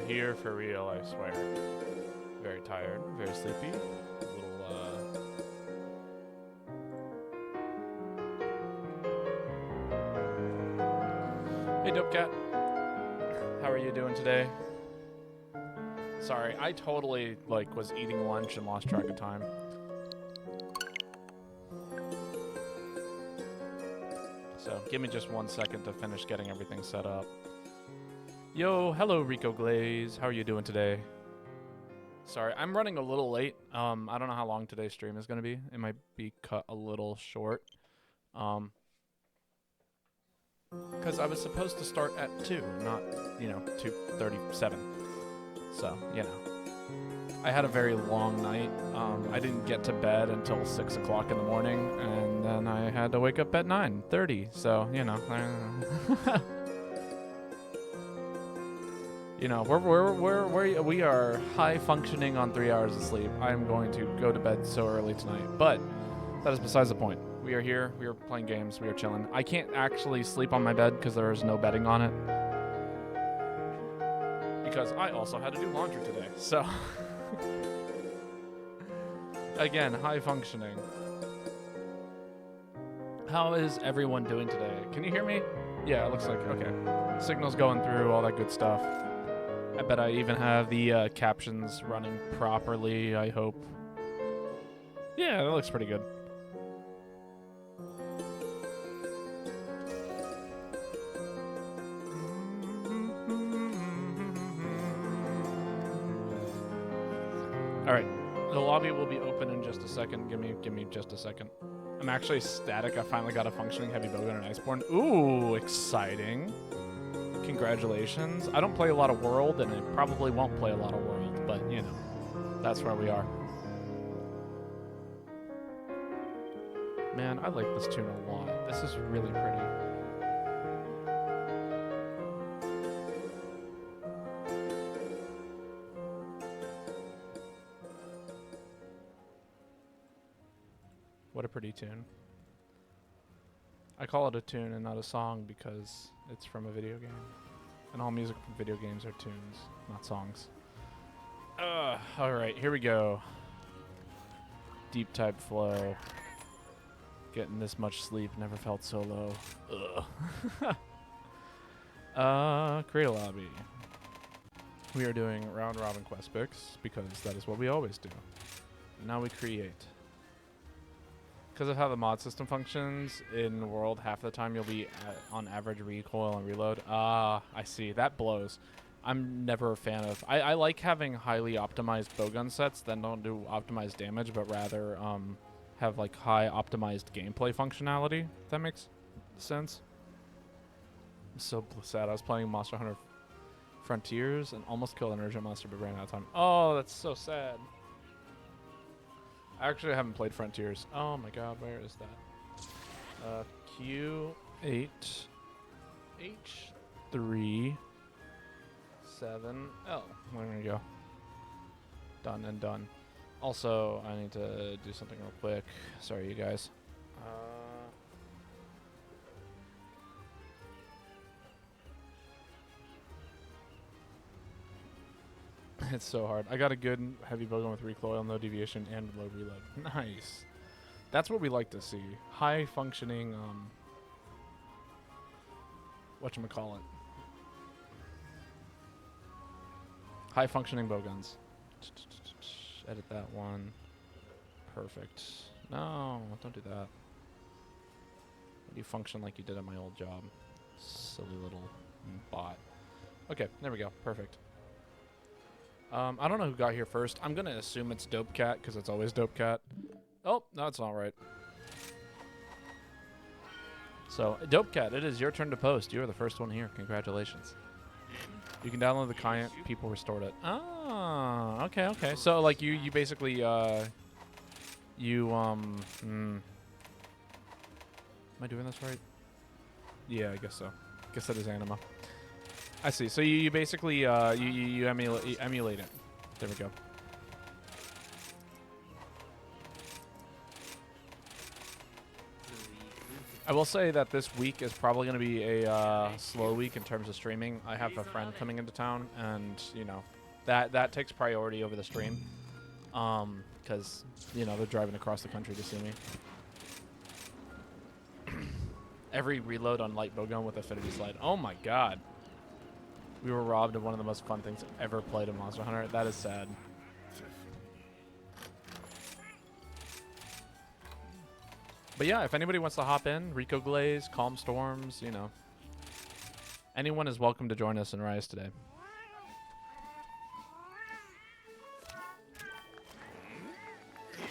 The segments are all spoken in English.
here for real, I swear. Very tired, very sleepy. A little, Hey, Dope Cat. How are you doing today? Sorry, I totally, was eating lunch and lost track of time. So, give me just 1 second to finish getting everything set up. Yo, hello, Rico Glaze. How are you doing today? Sorry, I'm running a little late. I don't know how long today's stream is going to be. It might be cut a little short. Because I was supposed to start at 2, not, 2:37. So, I had a very long night. I didn't get to bed until 6 o'clock in the morning, and then I had to wake up at 9:30. So, we are high functioning on 3 hours of sleep. I'm going to go to bed so early tonight, but that is besides the point. We are here. We are playing games. We are chilling. I can't actually sleep on my bed because there is no bedding on it. Because I also had to do laundry today. So, again, high functioning. How is everyone doing today? Can you hear me? Yeah, it looks like, okay. Signal's going through, all that good stuff. I bet I even have the captions running properly, I hope. Yeah, that looks pretty good. All right, the lobby will be open in just a second. Give me just a second. I'm actually ecstatic. I finally got a functioning heavy bowgun and iceborne. Ooh, exciting. Congratulations. I don't play a lot of World, and I probably won't play a lot of World, but, that's where we are. Man, I like this tune a lot. This is really pretty. What a pretty tune. I call it a tune and not a song because it's from a video game. And all music from video games are tunes, not songs. Alright, here we go. Deep type flow. Getting this much sleep, never felt so low. Create a lobby. We are doing round robin quest picks because that is what we always do. Now we create. Because of how the mod system functions in World, half the time you'll be on average recoil and reload. I see. That blows. I'm never a fan of... I like having highly optimized bowgun sets that don't do optimized damage, but rather have high optimized gameplay functionality. If that makes sense. I'm so sad. I was playing Monster Hunter Frontiers and almost killed an urgent monster, but ran out of time. Oh, that's so sad. Actually, I haven't played Frontiers. Oh my god, where is that? Q8 H3 7L. There we go. Done and done. Also, I need to do something real quick. Sorry, you guys. It's so hard. I got a good heavy bowgun with recoil, no deviation, and low reload. Nice. That's what we like to see. High functioning, whatchamacallit. High functioning bowguns. Edit that one. Perfect. No, don't do that. You function like you did at my old job. Silly little bot. Okay, there we go. Perfect. I don't know who got here first. I'm going to assume it's Dope Cat because it's always Dope Cat. Oh, no, it's not right. So, Dope Cat, it is your turn to post. You are the first one here. Congratulations. You can download the client. People restored it. Oh, okay, okay. So, you basically, am I doing this right? Yeah, I guess so. Guess that is Anima. I see. So you basically you emulate it. There we go. I will say that this week is probably going to be a slow week in terms of streaming. I have a friend coming into town, and you know, that takes priority over the stream, because you know they're driving across the country to see me. Every reload on light bowgun with affinity slide. Oh my god, we were robbed of one of the most fun things I've ever played in Monster Hunter. That is sad. But yeah, if anybody wants to hop in, Rico Glaze, Calm Storms, you know, anyone is welcome to join us in Rise today.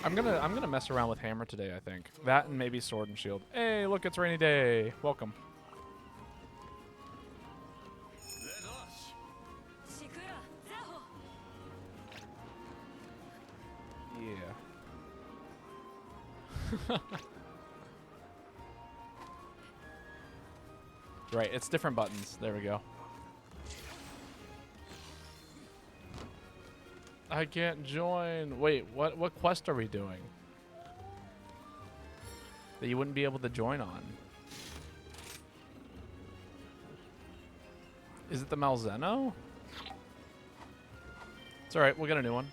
I'm gonna mess around with Hammer today, I think. That and maybe Sword and Shield. Hey, look, it's rainy day. Welcome. Yeah. Right, it's different buttons. There we go. I can't join. Wait, what quest are we doing that you wouldn't be able to join on? Is it the Malzeno? It's alright, we'll get a new one.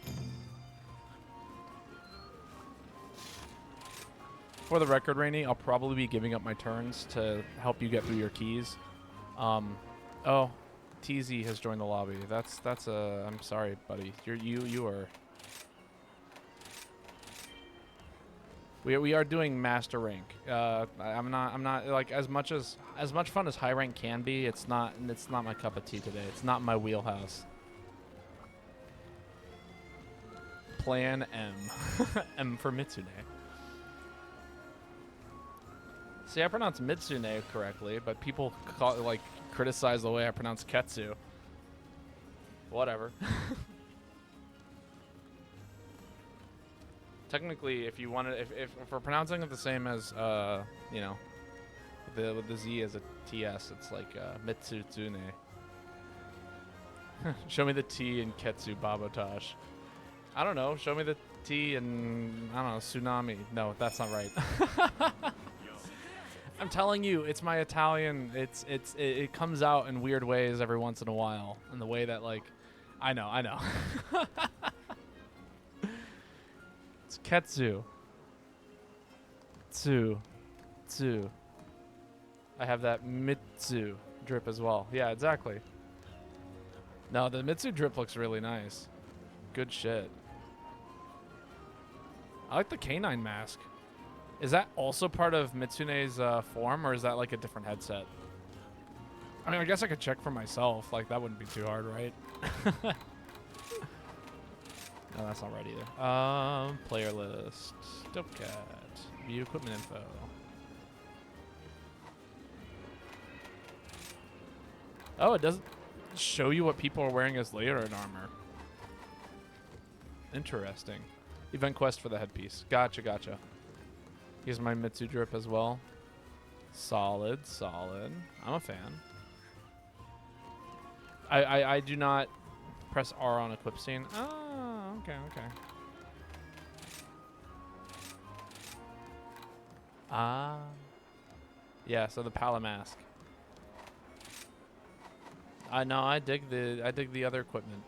For the record, Rainy, I'll probably be giving up my turns to help you get through your keys. Oh, TZ has joined the lobby. I'm sorry, buddy. You are. We are doing master rank. I'm not like as much fun as high rank can be. It's not my cup of tea today. It's not my wheelhouse. Plan M. M for Mitsune. See, I pronounce Mitsune correctly, but people criticize the way I pronounce Ketsu. Whatever. Technically, if you wanted, if we're pronouncing it the same as, you know, with the Z as a TS, it's like Mitsutsune. Show me the T in Ketsu Babotosh. I don't know. Show me the T in, I don't know, Tsunami. No, that's not right. I'm telling you, it's my Italian. It comes out in weird ways every once in a while, in the way that I know. It's Ketsu. Tsu. I have that Mitsu drip as well. Yeah, exactly. No, the Mitsu drip looks really nice. Good shit. I like the canine mask. Is that also part of Mitsune's form, or is that like a different headset? I mean, I guess I could check for myself. Like, that wouldn't be too hard, right? No, that's not right either. Player list. Dope cat. View equipment info. Oh, it doesn't show you what people are wearing as layer and armor. Interesting. Event quest for the headpiece. Gotcha. Here's my Mitsu drip as well. Solid. I'm a fan. I do not press R on equip scene. Oh, okay. Ah. Yeah, so the Pala mask. No, I dig the other equipment.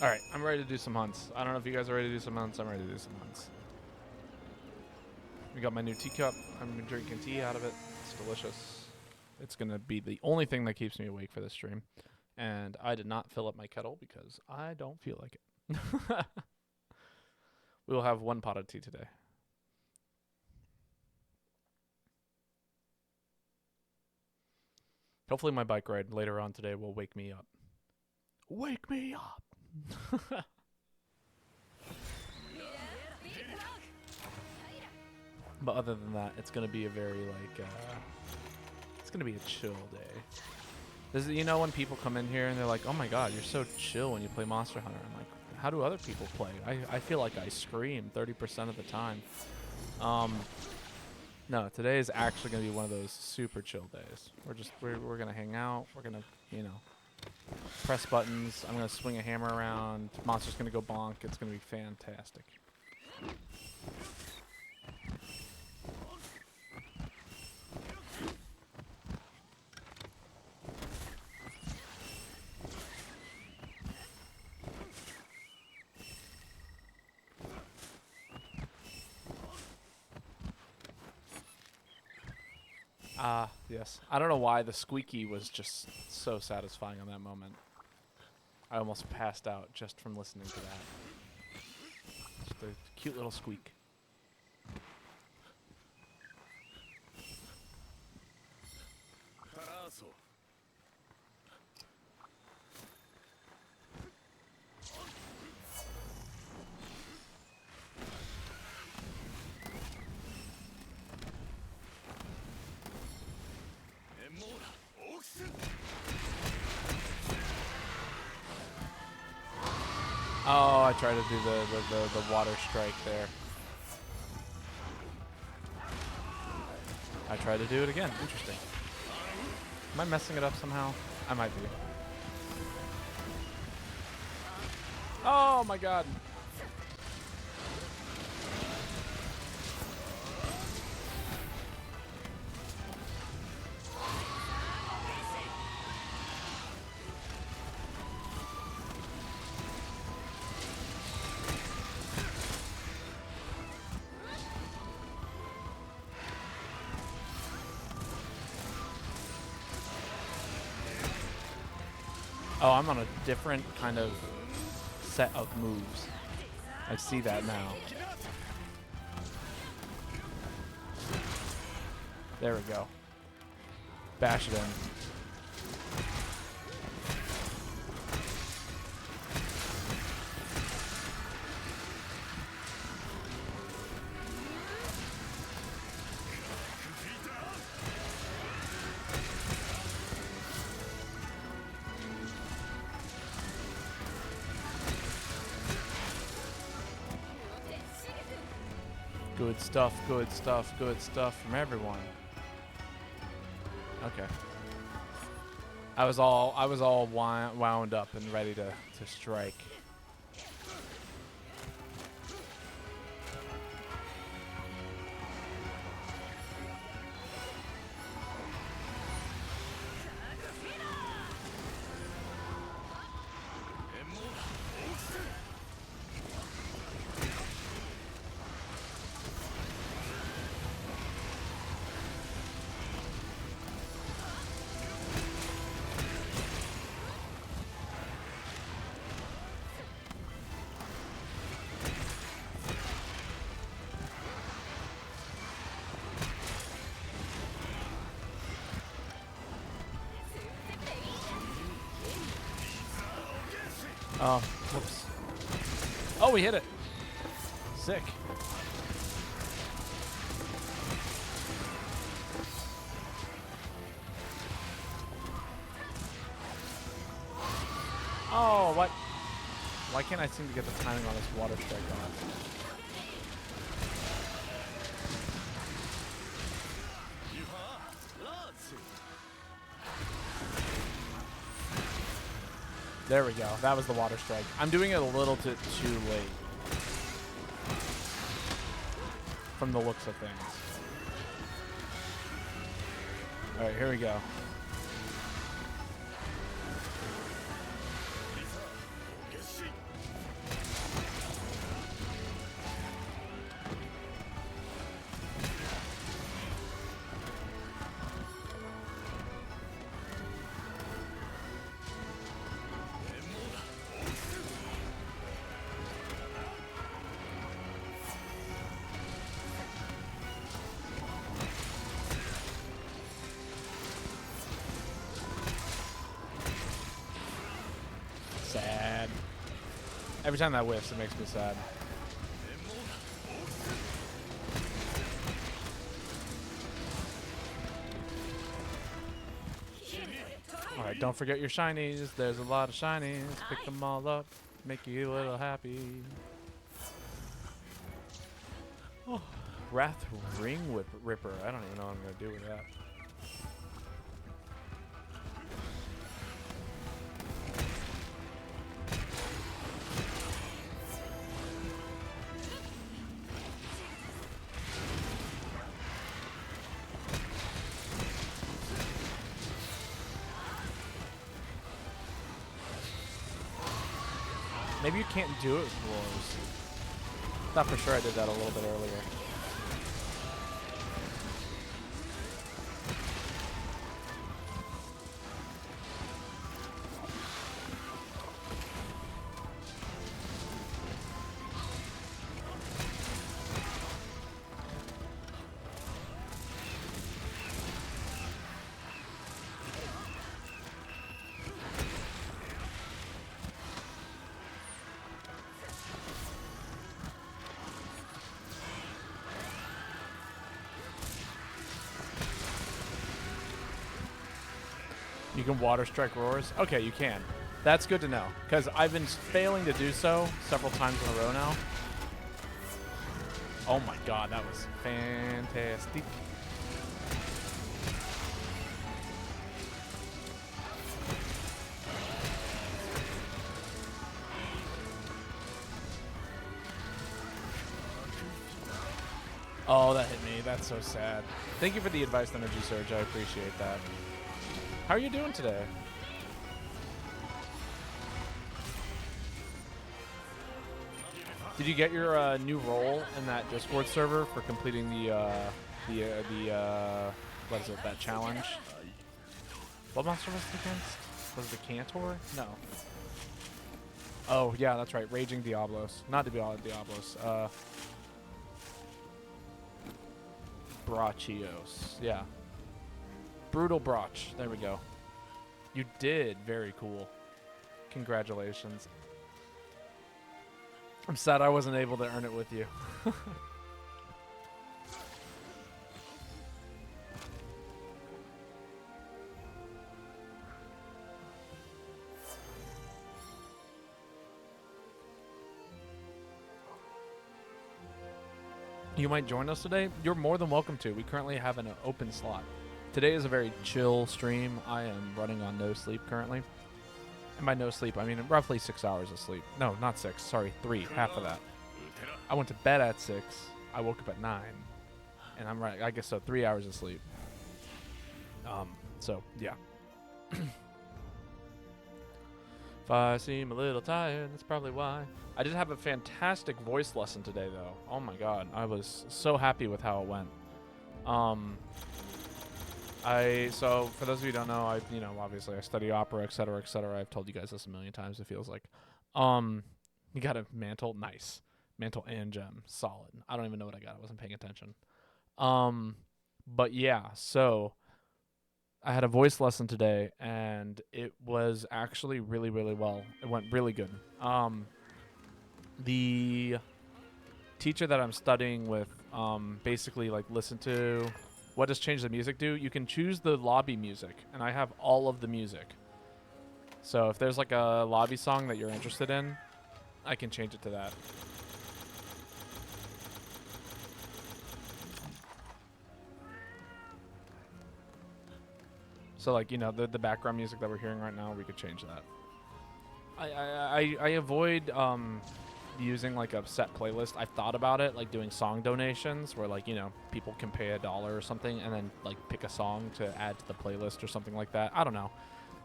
All right, I'm ready to do some hunts. I don't know if you guys are ready to do some hunts. I'm ready to do some hunts. We got my new teacup. I'm drinking tea out of it. It's delicious. It's going to be the only thing that keeps me awake for this stream. And I did not fill up my kettle because I don't feel like it. We will have one pot of tea today. Hopefully my bike ride later on today will wake me up. Wake me up! But other than that, it's going to be a very, it's going to be a chill day. You know when people come in here and they're like, oh my god, you're so chill when you play Monster Hunter. I'm like, how do other people play? I feel like I scream 30% of the time. No, today is actually going to be one of those super chill days. We're going to hang out. We're going to, you know, press buttons. I'm going to swing a hammer around. Monster's going to go bonk. It's going to be fantastic. Ah, yes. I don't know why the squeaky was just so satisfying on that moment. I almost passed out just from listening to that. Just a cute little squeak. Oh, I tried to do the water strike there. I tried to do it again. Interesting. Am I messing it up somehow? I might be. Oh my god. Oh, I'm on a different kind of set of moves. I see that now. There we go. Bash it in. Good stuff, good stuff, good stuff from everyone. Okay. I was all wound up and ready to strike. Oh, whoops. Oh, we hit it. Sick. Oh, what? Why can't I seem to get the timing on this water strike off? There we go. That was the water strike. I'm doing it a little too late. From the looks of things. Alright, here we go. Sad. Every time that whiffs, it makes me sad. Alright, don't forget your shinies. There's a lot of shinies. Pick them all up. Make you a little happy. Oh, Wrath Ring Ripper. I don't even know what I'm going to do with that. Maybe you can't do it with roars. Thought for sure I did that a little bit earlier. You can water strike roars? Okay, you can. That's good to know, because I've been failing to do so several times in a row now. Oh my god, that was fantastic. Oh, that hit me. That's so sad. Thank you for the advice, Energy Surge. I appreciate that. How are you doing today? Did you get your new role in that Discord server for completing the what is it, that challenge? What monster was it against? Was it the Cantor? No. Oh, yeah, that's right. Raging Diablos. Not Diablos. Brachios. Yeah. Brutal Broch. There we go. You did. Very cool. Congratulations. I'm sad I wasn't able to earn it with you. You might join us today. You're more than welcome to. We currently have an open slot. Today is a very chill stream. I am running on no sleep currently. And by no sleep, I mean roughly 6 hours of sleep. No, not 6. Sorry, 3. Half of that. I went to bed at 6. I woke up at 9. And I'm right. I guess so. 3 hours of sleep. So, yeah. If I seem a little tired, that's probably why. I did have a fantastic voice lesson today, though. Oh my god, I was so happy with how it went. So for those of you who don't know, obviously I study opera, etc., etc. I've told you guys this a million times. It feels like. You got a mantle, nice mantle and gem, solid. I don't even know what I got. I wasn't paying attention. But yeah, so I had a voice lesson today, and it was actually really, really well. It went really good. The teacher that I'm studying with basically like listen to what does change the music do. You can choose the lobby music, and I have all of the music. So if there's like a lobby song that you're interested in, I can change it to that. So like, the background music that we're hearing right now, we could change that. I avoid using like a set playlist. I've thought about it, like doing song donations where like, people can pay $1 or something and then like pick a song to add to the playlist or something like that. I don't know.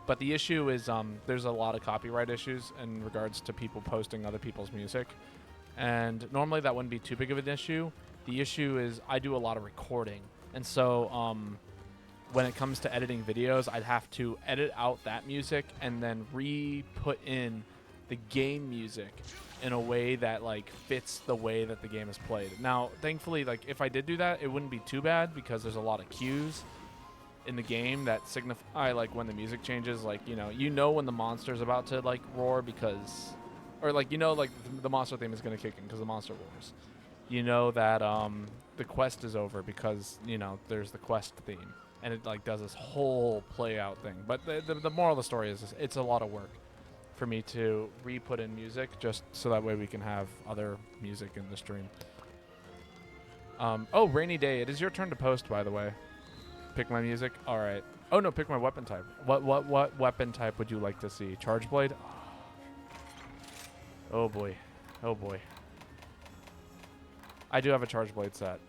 But the issue is there's a lot of copyright issues in regards to people posting other people's music. And normally that wouldn't be too big of an issue. The issue is I do a lot of recording. And so when it comes to editing videos, I'd have to edit out that music and then re-put in the game music in a way that like fits the way that the game is played. Now, thankfully, like if I did do that, it wouldn't be too bad because there's a lot of cues in the game that signify like when the music changes, like when the monster's about to like roar because, or like like the monster theme is gonna kick in because the monster roars. That the quest is over because there's the quest theme. And it like does this whole play out thing. But the moral of the story is it's a lot of work for me to re-put in music just so that way we can have other music in the stream. Oh, Rainy Day. It is your turn to post, by the way. Pick my music. All right. Oh no, pick my weapon type. What weapon type would you like to see? Charge blade? Oh boy. Oh boy. I do have a charge blade set.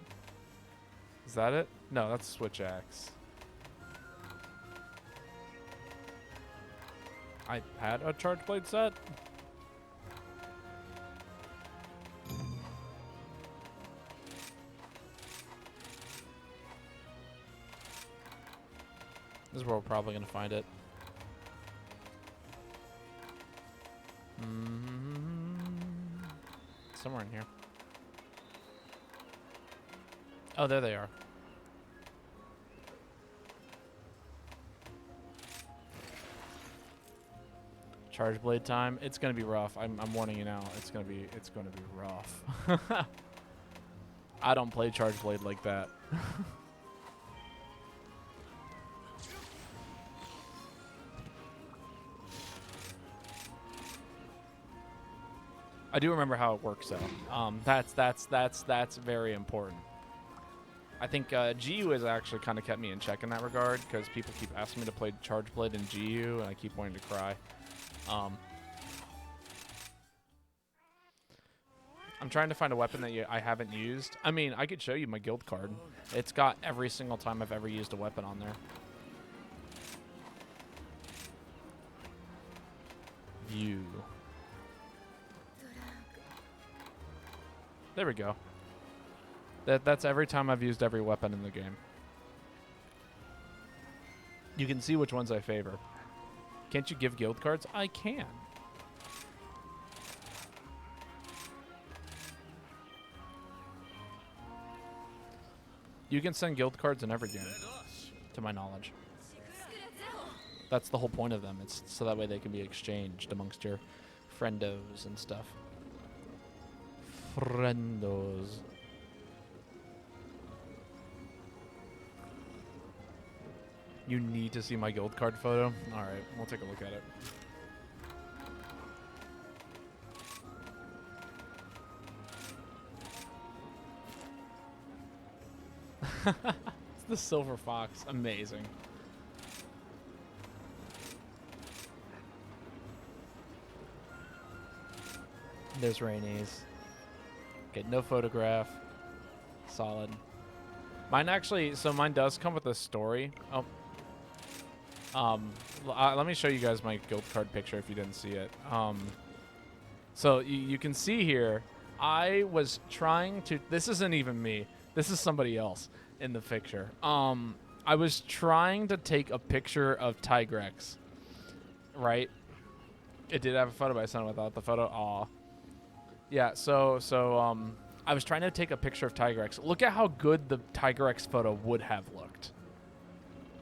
Is that it? No, that's switch axe. I had a charge blade set. This is where we're probably going to find it. Somewhere in here. Oh, there they are. Charge blade time. It's gonna be rough. I'm warning you now. It's gonna be rough. I don't play charge blade like that. I do remember how it works though. That's very important. I think GU has actually kind of kept me in check in that regard because people keep asking me to play Charge Blade in GU, and I keep wanting to cry. I'm trying to find a weapon that I haven't used. I mean, I could show you my guild card. It's got every single time I've ever used a weapon on there. View. There we go. That's every time I've used every weapon in the game. You can see which ones I favor. Can't you give guild cards? I can. You can send guild cards in every game, to my knowledge. That's the whole point of them. It's so that way they can be exchanged amongst your friendos and stuff. Friendos. You need to see my guild card photo? Alright, we'll take a look at it. It's the silver fox. Amazing. There's Rainey's. Okay, no photograph. Solid. Mine actually, so mine does come with a story. Let me show you guys my guild card picture if you didn't see it. So you can see here, I was trying to, this isn't even me. This is somebody else in the picture. I was trying to take a picture of Tigrex, right? It did have a photo, but I sent it without the photo. Aw. Yeah, so I was trying to take a picture of Tigrex. Look at how good the Tigrex photo would have looked,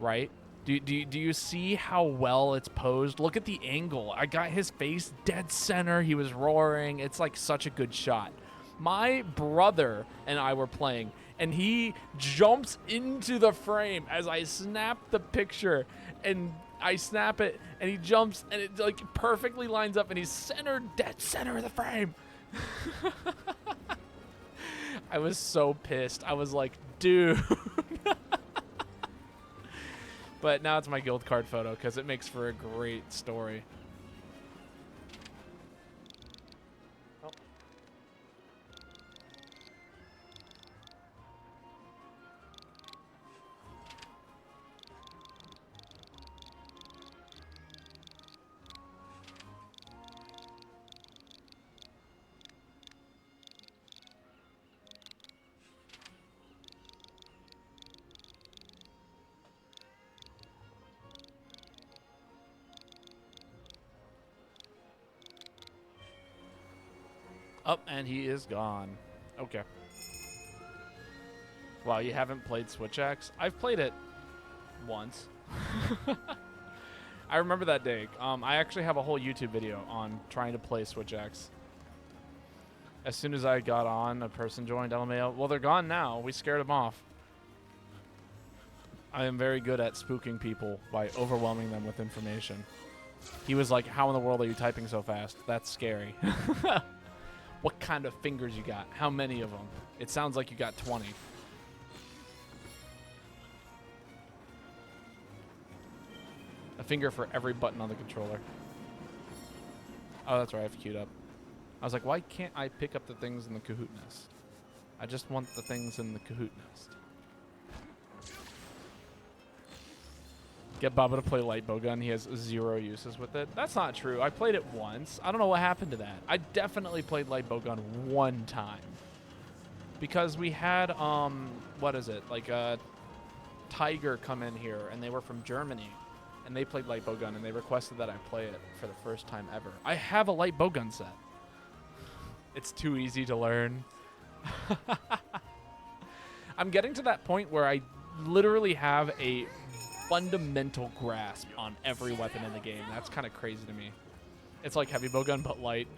right? Do you see how well it's posed? Look at the angle. I got his face dead center. He was roaring. It's like such a good shot. My brother and I were playing, and he jumps into the frame as I snap the picture, and I snap it, and he jumps, and it like perfectly lines up, and he's centered, dead center of the frame. I was so pissed. I was like, dude. But now it's my guild card photo because it makes for a great story. Oh. Oh, and he is gone. Okay. Wow, you haven't played Switch Axe? I've played it once. I remember that day. I actually have a whole YouTube video on trying to play Switch Axe. As soon as I got on, a person joined LMAO. Well, they're gone now. We scared them off. I am very good at spooking people by overwhelming them with information. He was like, how in the world are you typing so fast? That's scary. What kind of fingers you got? How many of them? It sounds like you got 20. A finger for every button on the controller. Oh, that's right. I have queued up. I was like, why can't I pick up the things in the Kahoot nest? I just want the things in the Kahoot nest. Get Baba to play light bowgun. He has 0 uses with it. That's not true. I played it once. I don't know what happened to that. I definitely played light bowgun one time. Because we had, what is it? Like a Tiger come in here, and they were from Germany. And they played light bowgun, and they requested that I play it for the first time ever. I have a light bowgun set. It's too easy to learn. I'm getting to that point where I literally have a fundamental grasp on every weapon in the game. That's kind of crazy to me. It's like heavy bowgun, but light.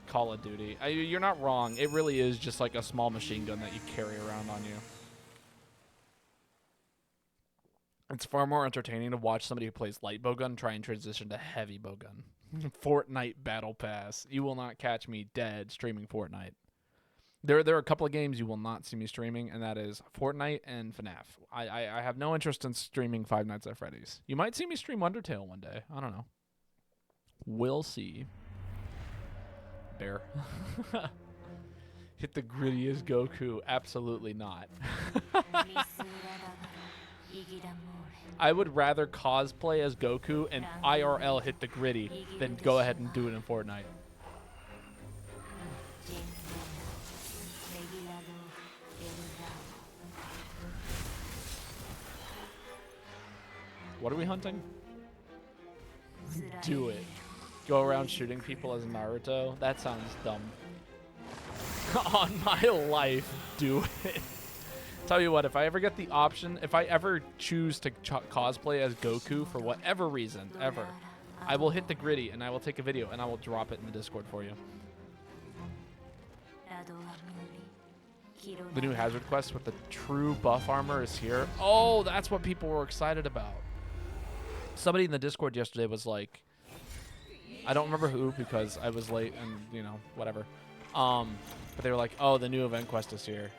Call of Duty. You're not wrong. It really is just like a small machine gun that you carry around on you. It's far more entertaining to watch somebody who plays light bowgun try and transition to heavy bowgun. Fortnite Battle Pass. You will not catch me dead streaming Fortnite. There are a couple of games you will not see me streaming, and that is Fortnite and FNAF. I have no interest in streaming Five Nights at Freddy's. You might see me stream Undertale one day. I don't know. We'll see. Bear. Hit the grittiest Goku. Absolutely not. I would rather cosplay as Goku and IRL hit the gritty than go ahead and do it in Fortnite. What are we hunting? Do it. Go around shooting people as Naruto? That sounds dumb. On my life, do it. Tell you what, if I ever get the option, if I ever choose to cosplay as Goku for whatever reason, ever, I will hit the gritty and I will take a video and I will drop it in the Discord for you. The new Hazard Quest with the true buff armor is here. Oh, that's what people were excited about. Somebody in the Discord yesterday was like, I don't remember who because I was late and, you know, whatever. But they were like, oh, the new event quest is here.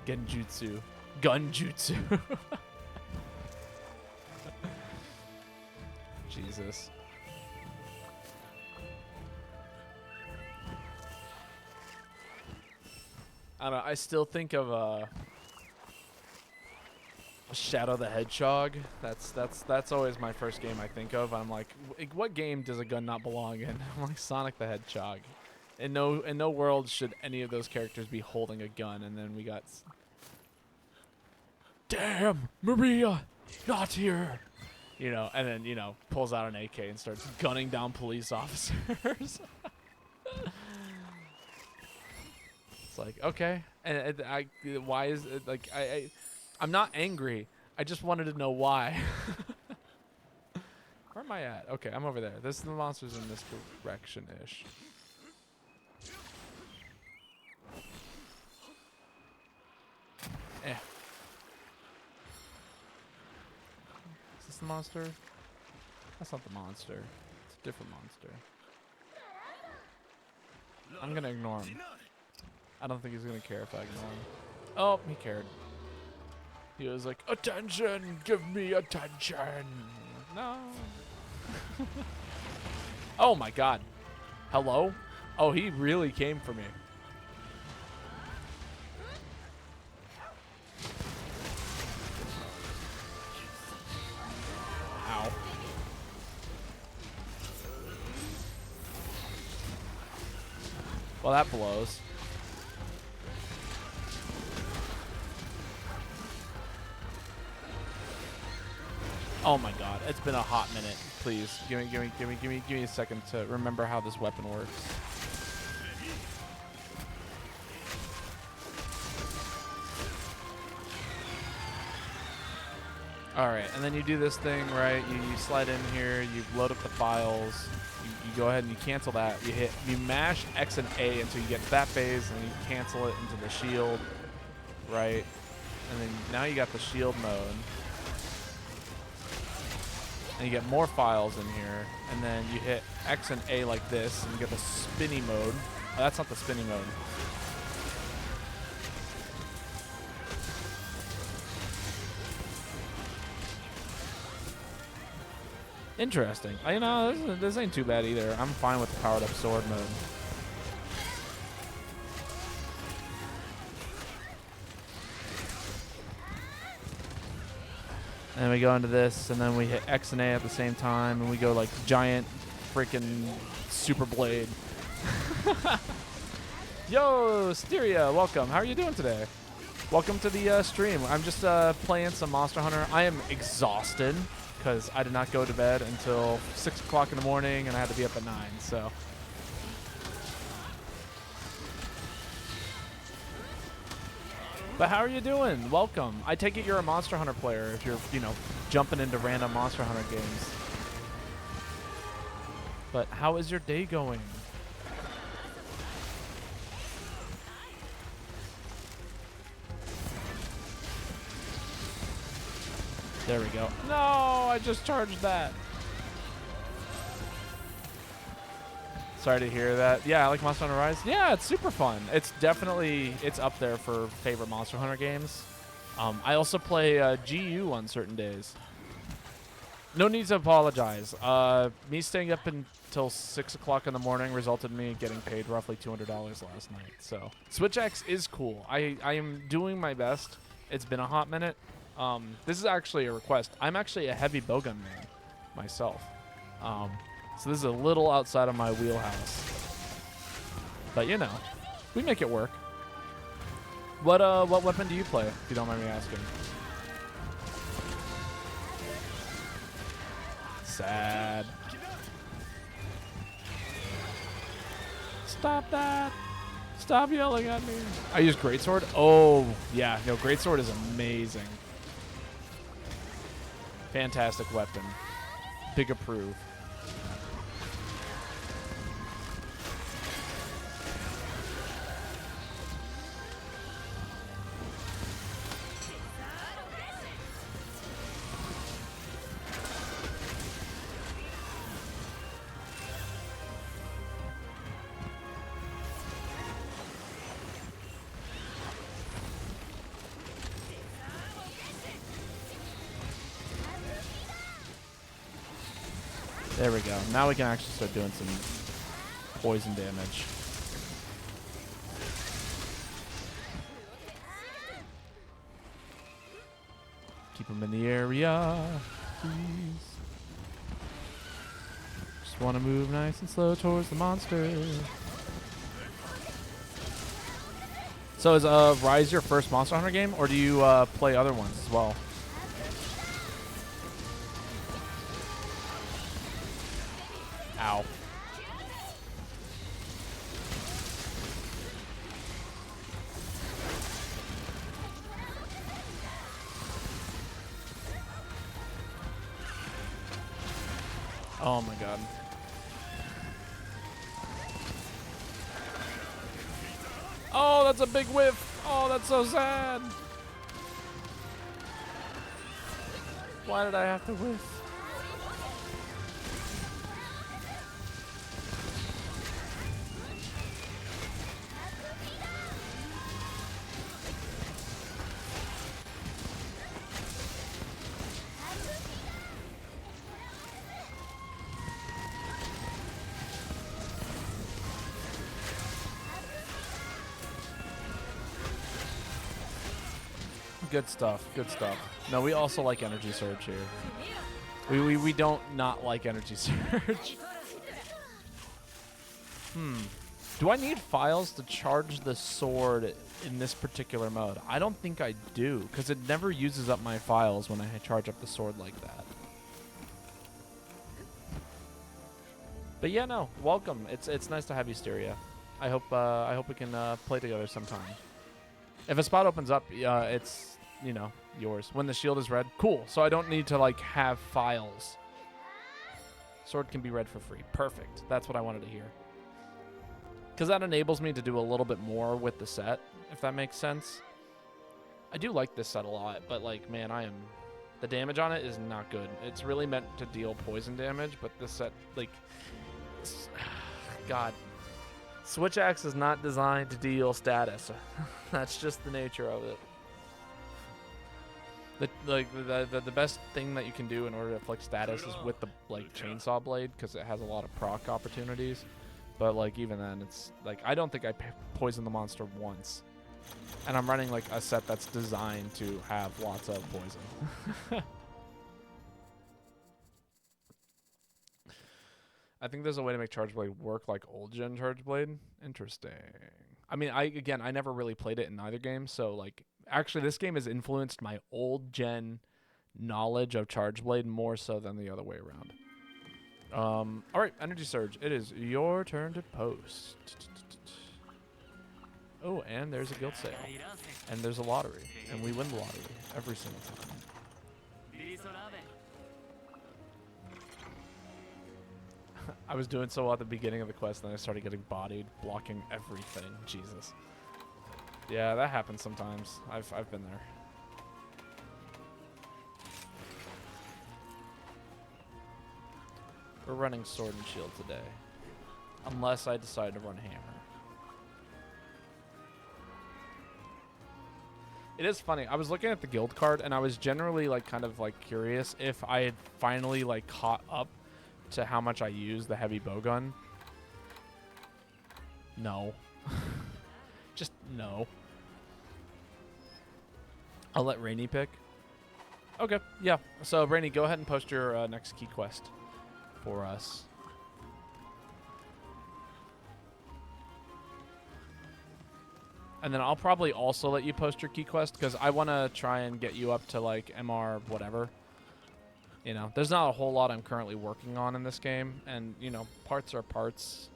Genjutsu. Gunjutsu. Jesus. I don't know. I still think of Shadow the Hedgehog. That's always my first game I think of. I'm like, what game does a gun not belong in? I'm like Sonic the Hedgehog. In no world should any of those characters be holding a gun. And then we got, damn, Maria, not here. You know, and then, you know, pulls out an AK and starts gunning down police officers. It's like, okay, and why is it like I'm not angry. I just wanted to know why. Where am I at? Okay, I'm over there. The monster's in this direction-ish. Is this the monster? That's not the monster. It's a different monster. I'm gonna ignore him. I don't think he's gonna care if I ignore him. Oh, he cared. He was like, attention, give me attention. No. Oh my god. Hello? Oh, he really came for me. Ow. Well, that blows. Oh my god, it's been a hot minute. Please, give me a second to remember how this weapon works. Alright, and then you do this thing, right? You slide in here, you load up the files, you go ahead and you cancel that. You mash X and A until you get to that phase, and then you cancel it into the shield, right? And then now you got the shield mode. And you get more files in here, and then you hit X and A like this, and you get the spinny mode. Oh, that's not the spinny mode. Interesting. You know, this ain't too bad either. I'm fine with the powered up sword mode. And we go into this, and then we hit X and A at the same time, and we go like giant freaking super blade. Yo, Styria, welcome. How are you doing today? Welcome to the stream. I'm just playing some Monster Hunter. I am exhausted because I did not go to bed until 6 o'clock in the morning, and I had to be up at 9, so. But how are you doing? Welcome. I take it you're a Monster Hunter player if you're, you know, jumping into random Monster Hunter games. But how is your day going? There we go. No, I just charged that. Sorry to hear that. Yeah, I like Monster Hunter Rise. Yeah, it's super fun. It's definitely, it's up there for favorite Monster Hunter games. I also play GU on certain days. No need to apologize. Me staying up until 6 o'clock in the morning resulted in me getting paid roughly $200 last night. So Switch X is cool. I am doing my best. It's been a hot minute. This is actually a request. I'm actually a heavy bowgun man myself. So this is a little outside of my wheelhouse. But you know, we make it work. What weapon do you play, if you don't mind me asking? Sad. Stop that. Stop yelling at me. I use Greatsword. Oh, yeah. No, Greatsword is amazing. Fantastic weapon. Big approve. There we go. Now we can actually start doing some poison damage. Keep them in the area, please. Just want to move nice and slow towards the monster. So is Rise your first Monster Hunter game, or do you play other ones as well? Ow. Oh my god. Oh, that's a big whiff. Oh, that's so sad. Why did I have to whiff? Good stuff. Good stuff. No, we also like Energy Surge here. We don't not like Energy Surge. Do I need files to charge the sword in this particular mode? I don't think I do, because it never uses up my files when I charge up the sword like that. But yeah, no. Welcome. It's nice to have you, Styria. I hope we can play together sometime. If a spot opens up, it's, you know, yours. When the shield is red, cool. So I don't need to, like, have files. Sword can be read for free. Perfect. That's what I wanted to hear. Because that enables me to do a little bit more with the set, if that makes sense. I do like this set a lot, but, like, man, the damage on it is not good. It's really meant to deal poison damage, but this set, like, God. Switch Axe is not designed to deal status. That's just the nature of it. The best thing that you can do in order to afflict status is with the chainsaw blade, because it has a lot of proc opportunities. But like even then, it's like I don't think I poisoned the monster once, and I'm running like a set that's designed to have lots of poison. I think there's a way to make Charge Blade work like old gen Charge Blade. Interesting. I mean, I never really played it in either game, so like actually this game has influenced my old gen knowledge of Charge Blade more so than the other way around. All right, Energy Surge. It is your turn to post. Oh, and there's a guild sale, and there's a lottery, and we win the lottery every single time. I was doing so well at the beginning of the quest, then I started getting bodied, blocking everything. Jesus. Yeah, that happens sometimes. I've been there. We're running Sword and Shield today. Unless I decide to run hammer. It is funny. I was looking at the guild card, and I was generally like kind of like curious if I had finally like caught up to how much I use the heavy bowgun. No. Just no. I'll let Rainy pick. Okay, yeah. So Rainy, go ahead and post your next key quest for us. And then I'll probably also let you post your key quest because I want to try and get you up to like MR whatever. You know, there's not a whole lot I'm currently working on in this game. And, you know, parts are parts.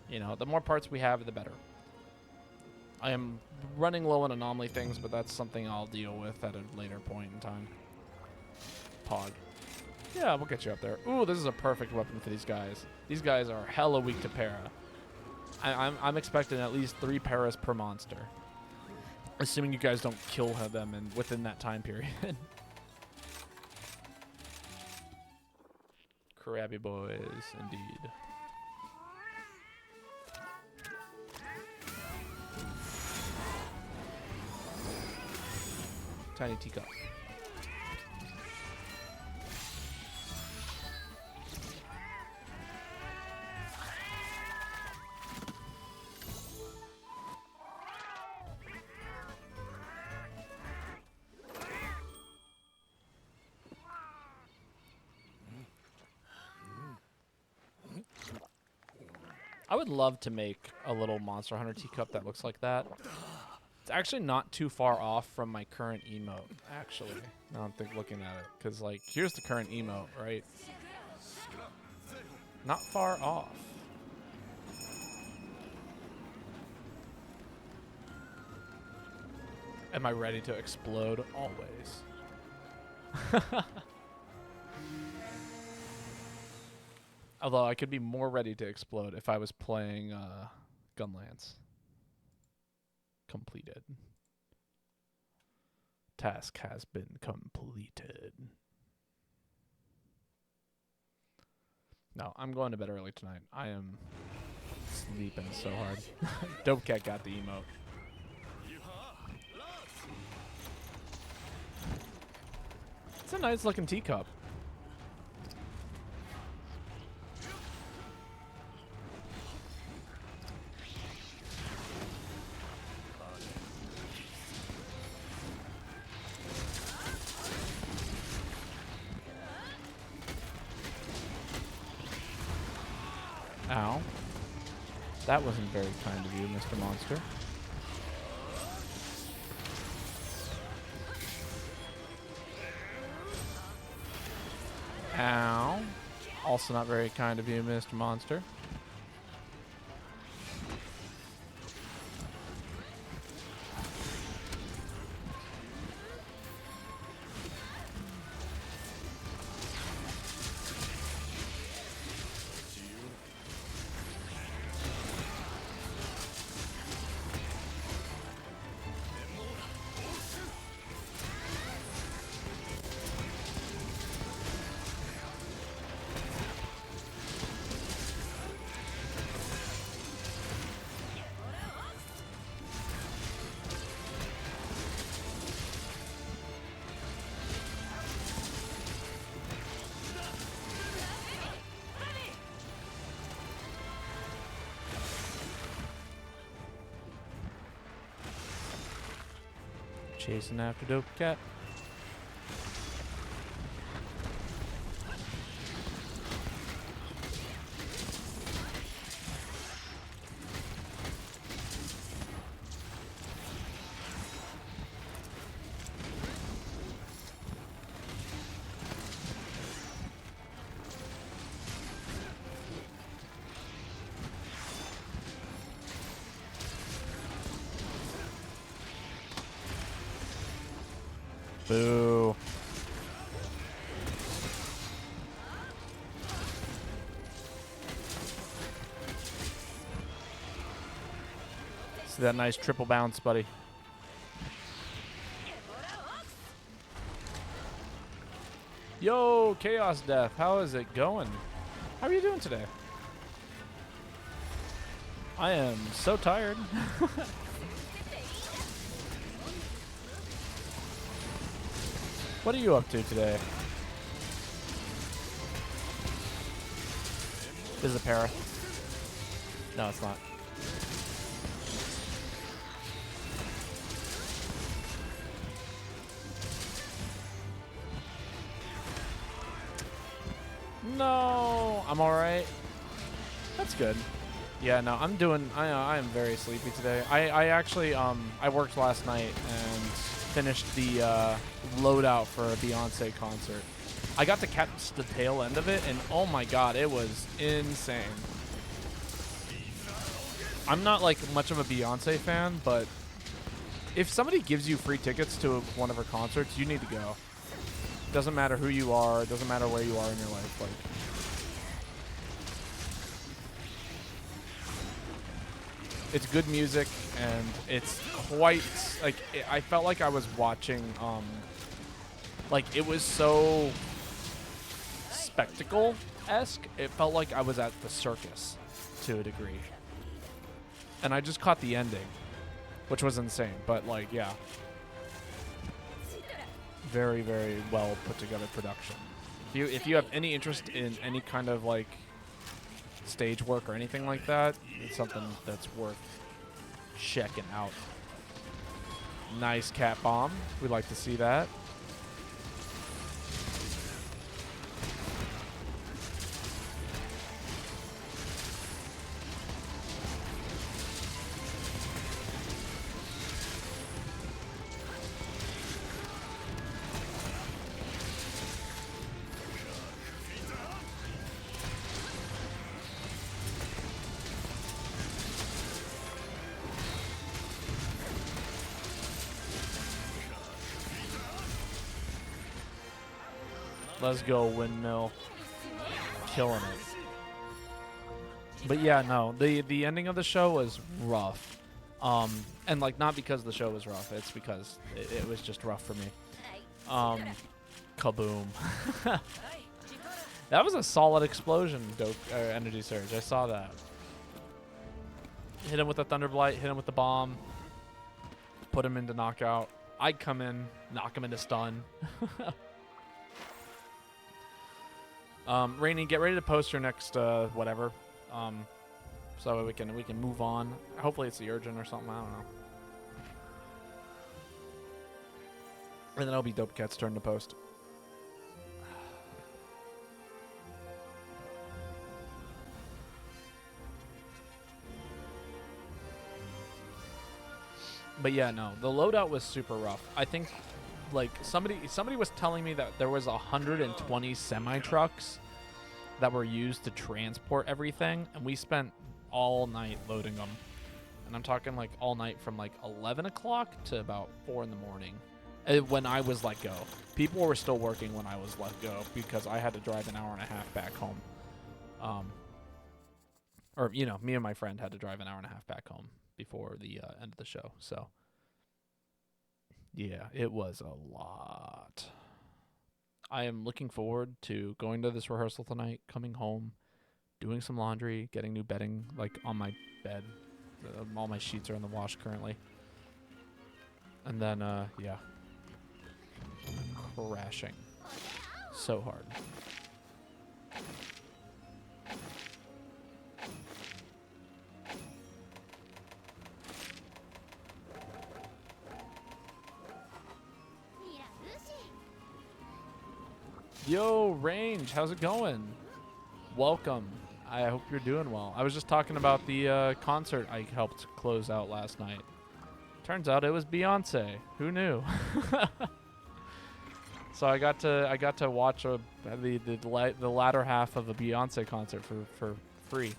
You know, the more parts we have, the better. I am running low on anomaly things, but that's something I'll deal with at a later point in time. Pog. Yeah, we'll get you up there. Ooh, this is a perfect weapon for these guys. These guys are hella weak to para. I'm expecting at least 3 paras per monster. Assuming you guys don't kill them within that time period. Crabby boys, indeed. Tiny teacup. I would love to make a little Monster Hunter teacup that looks like that. It's actually not too far off from my current emote, actually. Now I'm looking at it. Because, like, here's the current emote, right? Not far off. Am I ready to explode? Always. Although I could be more ready to explode if I was playing Gunlance. Completed. Task has been completed. No, I'm going to bed early tonight. I am sleeping so hard. Dope Cat got the emote. It's a nice looking teacup. Ow. That wasn't very kind of you, Mr. Monster. Ow. Also not very kind of you, Mr. Monster. Chasing after Dope Cat. Boo. See that nice triple bounce, buddy. Yo, Chaos Death, how is it going? How are you doing today? I am so tired. What are you up to today? This is a para. No, it's not. No, I'm all right. That's good. Yeah, no, I'm doing. I am very sleepy today. I actually I worked last night and finished the loadout for a Beyonce concert. I got to catch the tail end of it, and oh my god, it was insane. I'm not like much of a Beyonce fan, but if somebody gives you free tickets to one of her concerts, you need to go. Doesn't matter who you are. Doesn't matter where you are in your life. Like, it's good music, and it's quite like I felt like I was watching. Like it was so spectacle-esque. It felt like I was at the circus to a degree, and I just caught the ending, which was insane. But like, yeah. Very, very well put together production. If you have any interest in any kind of like stage work or anything like that, it's something that's worth checking out. Nice cat bomb. We'd like to see that. Let's go, windmill. Killing it. But yeah, no, the ending of the show was rough. And like not because the show was rough, it's because it was just rough for me. Kaboom. That was a solid explosion, energy surge. I saw that. Hit him with the Thunderblight, hit him with the bomb, put him into knockout. I'd come in, knock him into stun. Rainy, get ready to post your next whatever, so we can move on. Hopefully it's the Urgent or something. I don't know. And then it'll be Dope Cat's turn to post. But yeah, no, the loadout was super rough. I think like somebody was telling me that there was 120 semi-trucks that were used to transport everything, and we spent all night loading them. And I'm talking like all night from like 11 o'clock to about 4 in the morning when I was let go. People were still working when I was let go because I had to drive an hour and a half back home. Or, you know, me and my friend had to drive an hour and a half back home before the end of the show. So yeah, it was a lot. I am looking forward to going to this rehearsal tonight, coming home, doing some laundry, getting new bedding like on my bed. All my sheets are in the wash currently. And then, yeah, crashing so hard. Yo, Range, how's it going? Welcome. I hope you're doing well. I was just talking about the concert I helped close out last night. Turns out it was Beyonce. Who knew? So I got to watch the latter half of a Beyonce concert for free.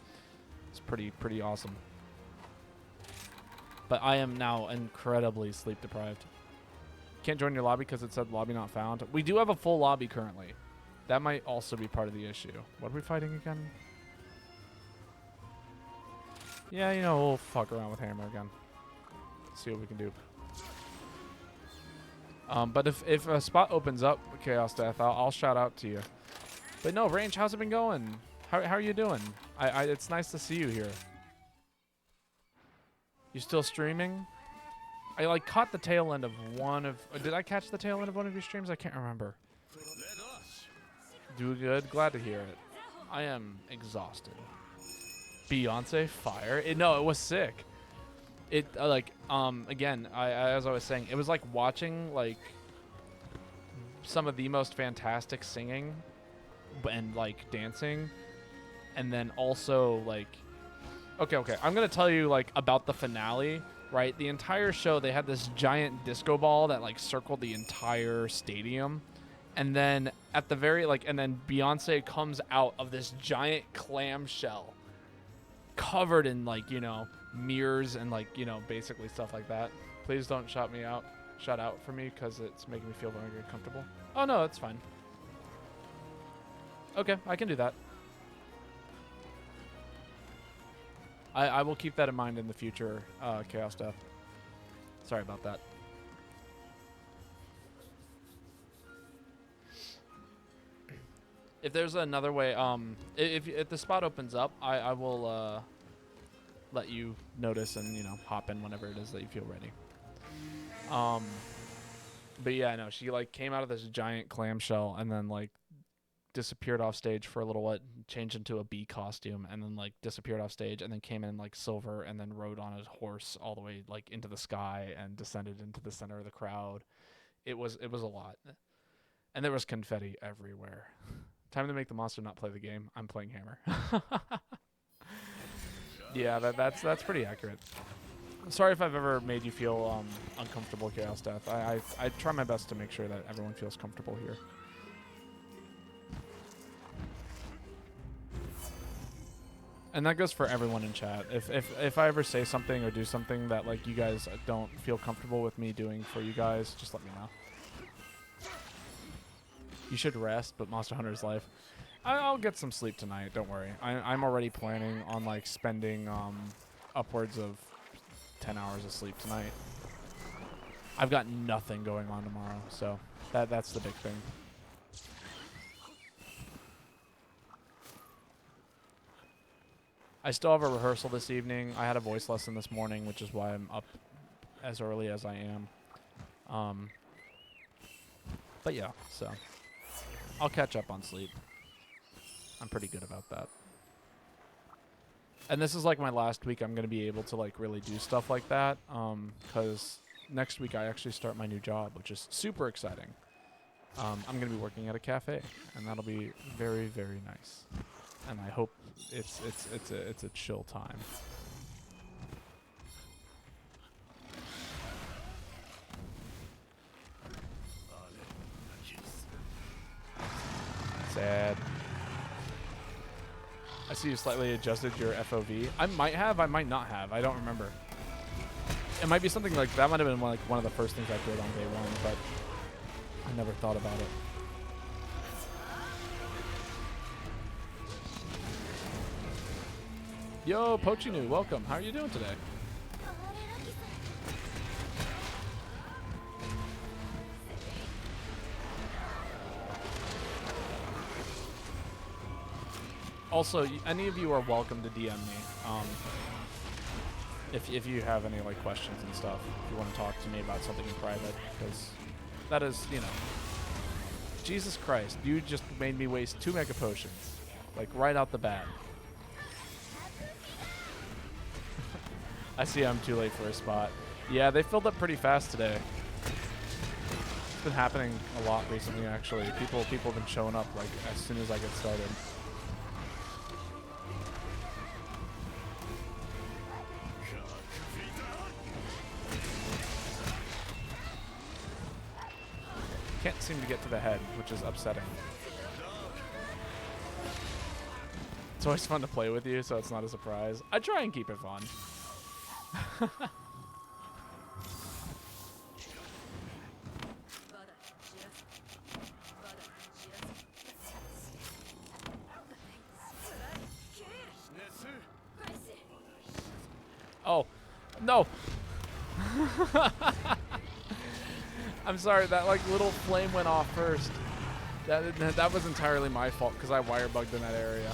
It's pretty awesome. But I am now incredibly sleep deprived. Can't join your lobby because it said lobby not found. We do have a full lobby currently. That might also be part of the issue. What are we fighting again? Yeah, you know, we'll fuck around with Hammer again. See what we can do. But if a spot opens up, Chaos Death, I'll shout out to you. But no, Range, how's it been going? How are you doing? It's nice to see you here. You still streaming? I like caught the tail end of one of. Did I catch the tail end of one of your streams? I can't remember. Do good. Glad to hear it. I am exhausted. Beyonce fire. No, it was sick. It again. As I was saying, it was like watching like some of the most fantastic singing and like dancing, and then also like. Okay. I'm gonna tell you like about the finale. Right, the entire show they had this giant disco ball that like circled the entire stadium, and then at the very and then Beyonce comes out of this giant clamshell, covered in mirrors and basically stuff like that. Please don't shout out for me because it's making me feel very uncomfortable. Oh no, it's fine. Okay, I can do that. I will keep that in mind in the future, Chaos stuff. Sorry about that. If there's another way, if the spot opens up, I will let you notice and hop in whenever it is that you feel ready. But yeah, no, she came out of this giant clamshell and then disappeared off stage for a little while, changed into a bee costume, and then disappeared off stage, and then came in silver, and then rode on a horse all the way into the sky and descended into the center of the crowd. It was a lot, and there was confetti everywhere. Time to make the monster not play the game. I'm playing Hammer. Yeah, that's pretty accurate. Sorry if I've ever made you feel uncomfortable, Chaos Death. I try my best to make sure that everyone feels comfortable here. And that goes for everyone in chat. If I ever say something or do something that you guys don't feel comfortable with me doing for you guys, just let me know. You should rest, but Monster Hunter's life. I'll get some sleep tonight. Don't worry. I'm already planning on spending upwards of 10 hours of sleep tonight. I've got nothing going on tomorrow, so that's the big thing. I still have a rehearsal this evening. I had a voice lesson this morning, which is why I'm up as early as I am. But yeah, so I'll catch up on sleep. I'm pretty good about that. And this is my last week I'm going to be able to really do stuff like that, because next week I actually start my new job, which is super exciting. I'm going to be working at a cafe, and that'll be very, very nice. And I hope it's a chill time. Sad. I see you slightly adjusted your FOV. I might have, I might not have. I don't remember. It might be something that might have been one of the first things I did on day one, but I never thought about it. Yo, Pochinu, welcome. How are you doing today? Also, any of you are welcome to DM me. If you have any questions and stuff, if you want to talk to me about something in private, because that is, Jesus Christ, you just made me waste 2 mega potions, right out the bat. I see I'm too late for a spot. Yeah, they filled up pretty fast today. It's been happening a lot recently, actually. People have been showing up as soon as I get started. Can't seem to get to the head, which is upsetting. It's always fun to play with you, so it's not a surprise. I try and keep it fun. Oh, no. I'm sorry, that little flame went off first. That was entirely my fault because I wire bugged in that area.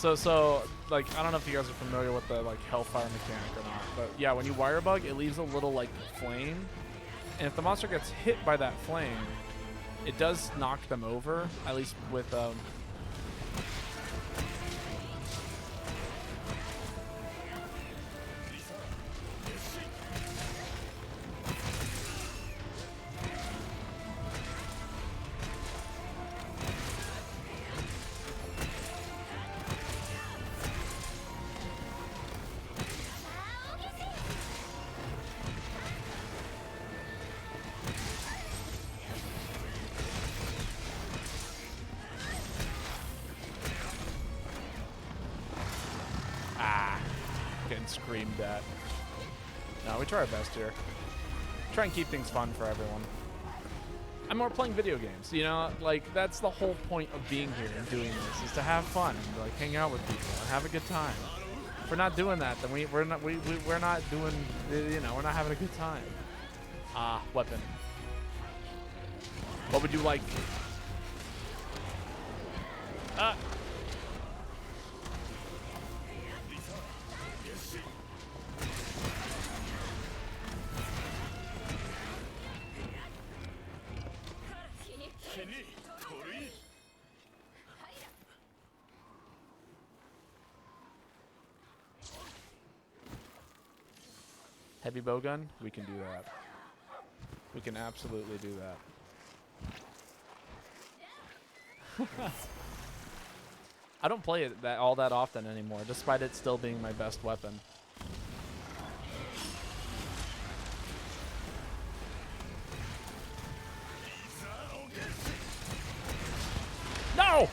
So like I don't know if you guys are familiar with the like hellfire mechanic or not, but yeah, when you wire bug, it leaves a little like flame, and if the monster gets hit by that flame, it does knock them over. At least with getting screamed at. No, we try our best here. Try and keep things fun for everyone. I'm more playing video games, you know? Like, that's the whole point of being here and doing this, is to have fun and, like, hang out with people and have a good time. If we're not doing that, then we're not doing, you know, we're not having a good time. Weapon. What would you like? Heavy bowgun? We can do that. We can absolutely do that. I don't play it all that often anymore, despite it still being my best weapon. No!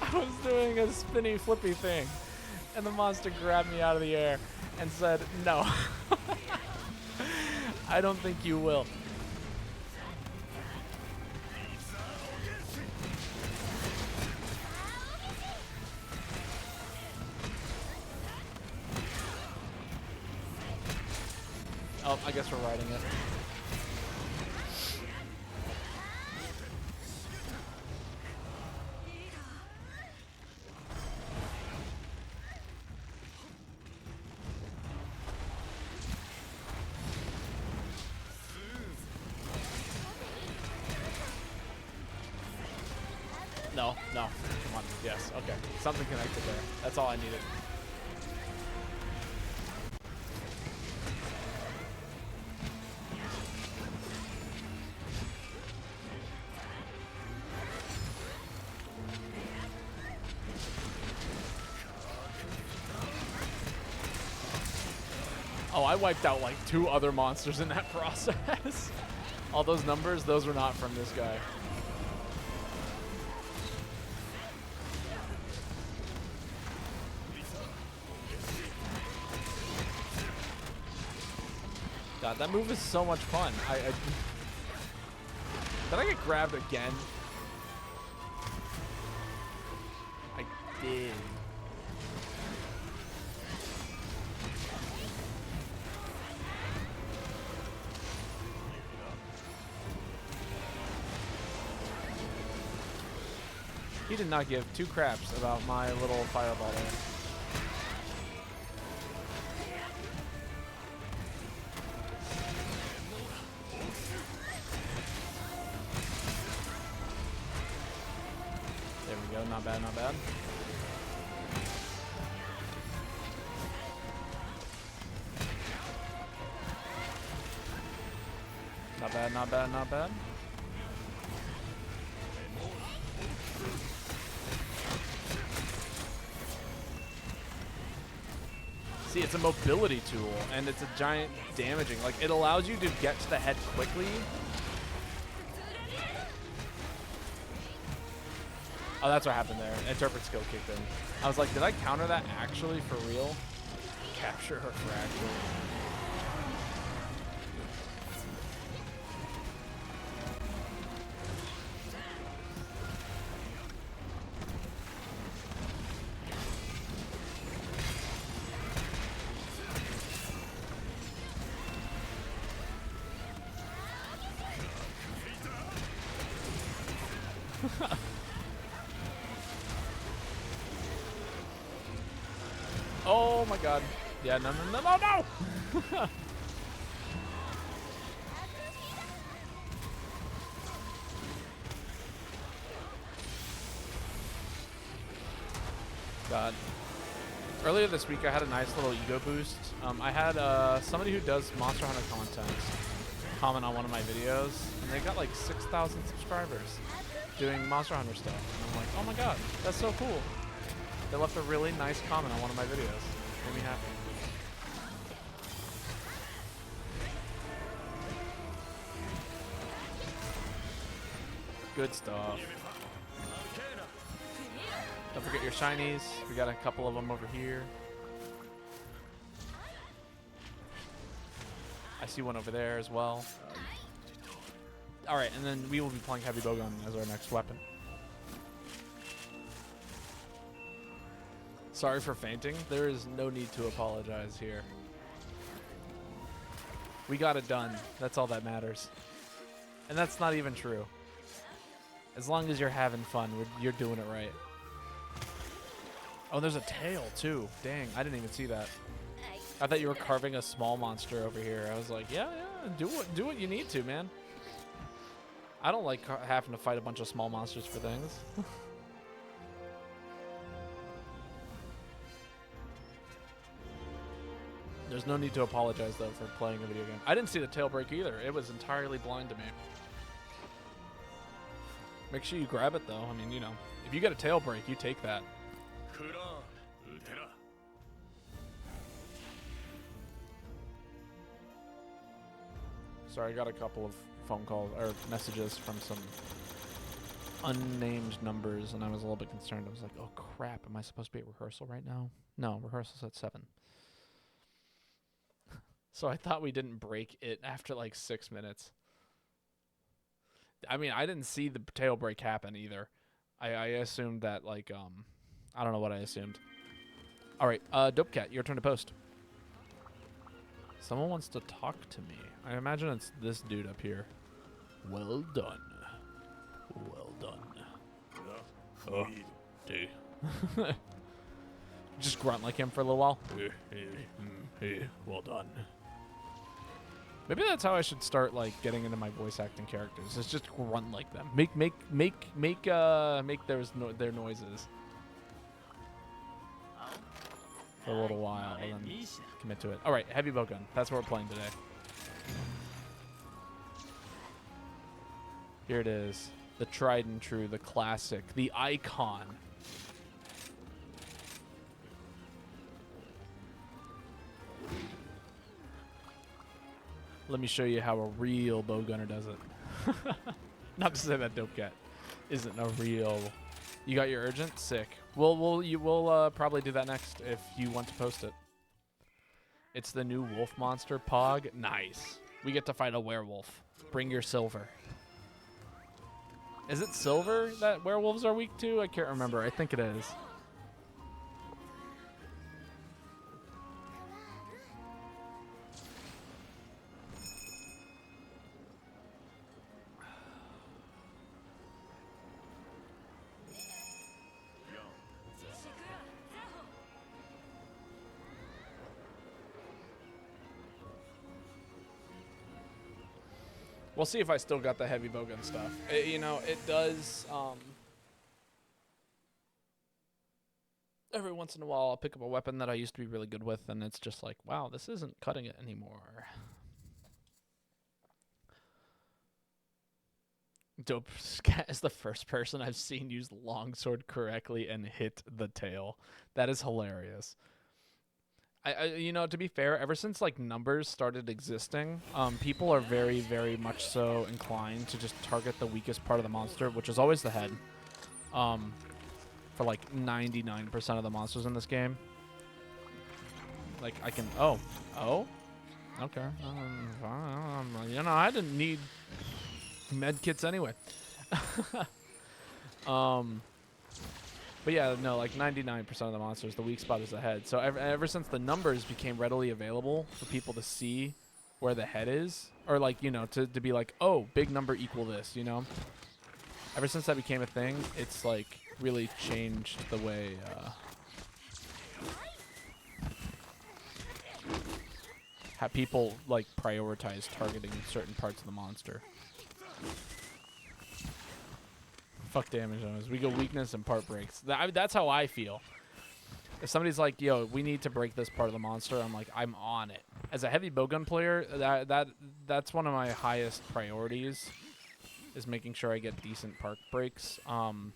I was doing a spinny flippy thing, and the monster grabbed me out of the air and said, no. I don't think you will. Oh, I guess we're riding it. No, no. Come on. Yes. Okay. Something connected there. That's all I needed. Oh, I wiped out like 2 other monsters in that process. All those numbers, those were not from this guy. God, that move is so much fun. Did I get grabbed again? I did. He did not give 2 craps about my little fireball there. There we go, not bad, not bad. Not bad, not bad, not bad. See, it's a mobility tool, and it's a giant damaging. Like, it allows you to get to the head quickly. Oh, that's what happened there. Interpret skill kicked in. I was like, did I counter that actually for real? Capture her fracture. Oh my god. Yeah, no, no, no, no, no! God. Earlier this week, I had a nice little ego boost. I had somebody who does Monster Hunter content comment on one of my videos, and they got like 6,000 subscribers doing Monster Hunter stuff. And I'm like, oh my god, that's so cool. They left a really nice comment on one of my videos. Made me happy. Good stuff. Don't forget your shinies. We got a couple of them over here. I see one over there as well. Alright, and then we will be playing Heavy Bowgun as our next weapon. Sorry for fainting. There is no need to apologize here. We got it done. That's all that matters. And that's not even true. As long as you're having fun, you're doing it right. Oh, there's a tail, too. Dang, I didn't even see that. I thought you were carving a small monster over here. I was like, yeah, do what you need to, man. I don't like having to fight a bunch of small monsters for things. There's no need to apologize, though, for playing a video game. I didn't see the tail break either. It was entirely blind to me. Make sure you grab it, though. I mean, you know, if you get a tail break, you take that. Sorry, I got a couple of phone calls or messages from some unnamed numbers, and I was a little bit concerned. I was like, oh crap, am I supposed to be at rehearsal right now? No, rehearsal's at 7. So I thought we didn't break it after like 6 minutes. I mean, I didn't see the tail break happen either. I assumed that, like, I don't know what I assumed. All right, Dope Cat, your turn to post. Someone wants to talk to me. I imagine it's this dude up here. Well done. Well done. Oh, dude. Just grunt like him for a little while. Well done. Maybe that's how I should start, like, getting into my voice acting characters. It's just grunt like them. Make their noises for a little while and then commit to it. All right, Heavy Bowgun. That's what we're playing today. Here it is. The tried and true, the classic, the icon. Let me show you how a real bowgunner does it. Not to say that Dope Cat isn't a real. You got your urgent? Sick. We'll probably do that next if you want to post it. It's the new wolf monster, Pog. Nice. We get to fight a werewolf. Bring your silver. Is it silver that werewolves are weak to? I can't remember. I think it is. We'll see if I still got the heavy bowgun stuff. You know, it does. Every once in a while, I'll pick up a weapon that I used to be really good with, and it's just like, wow, this isn't cutting it anymore. Dope Cat is the first person I've seen use longsword correctly and hit the tail. That is hilarious. You know, to be fair, ever since like numbers started existing, people are very, very much so inclined to just target the weakest part of the monster, which is always the head. For like 99% of the monsters in this game. Like I can, oh, okay. You know, I didn't need med kits anyway. But yeah, no, like 99% of the monsters, the weak spot is the head. So ever since the numbers became readily available for people to see where the head is, or like, you know, to be like, oh, big number equal this, you know? Ever since that became a thing, it's like really changed the way how people like prioritize targeting certain parts of the monster. Fuck damage on us. We go weakness and part breaks. That's how I feel. If somebody's like, yo, we need to break this part of the monster, I'm like, I'm on it. As a heavy bowgun player, that's one of my highest priorities, is making sure I get decent part breaks on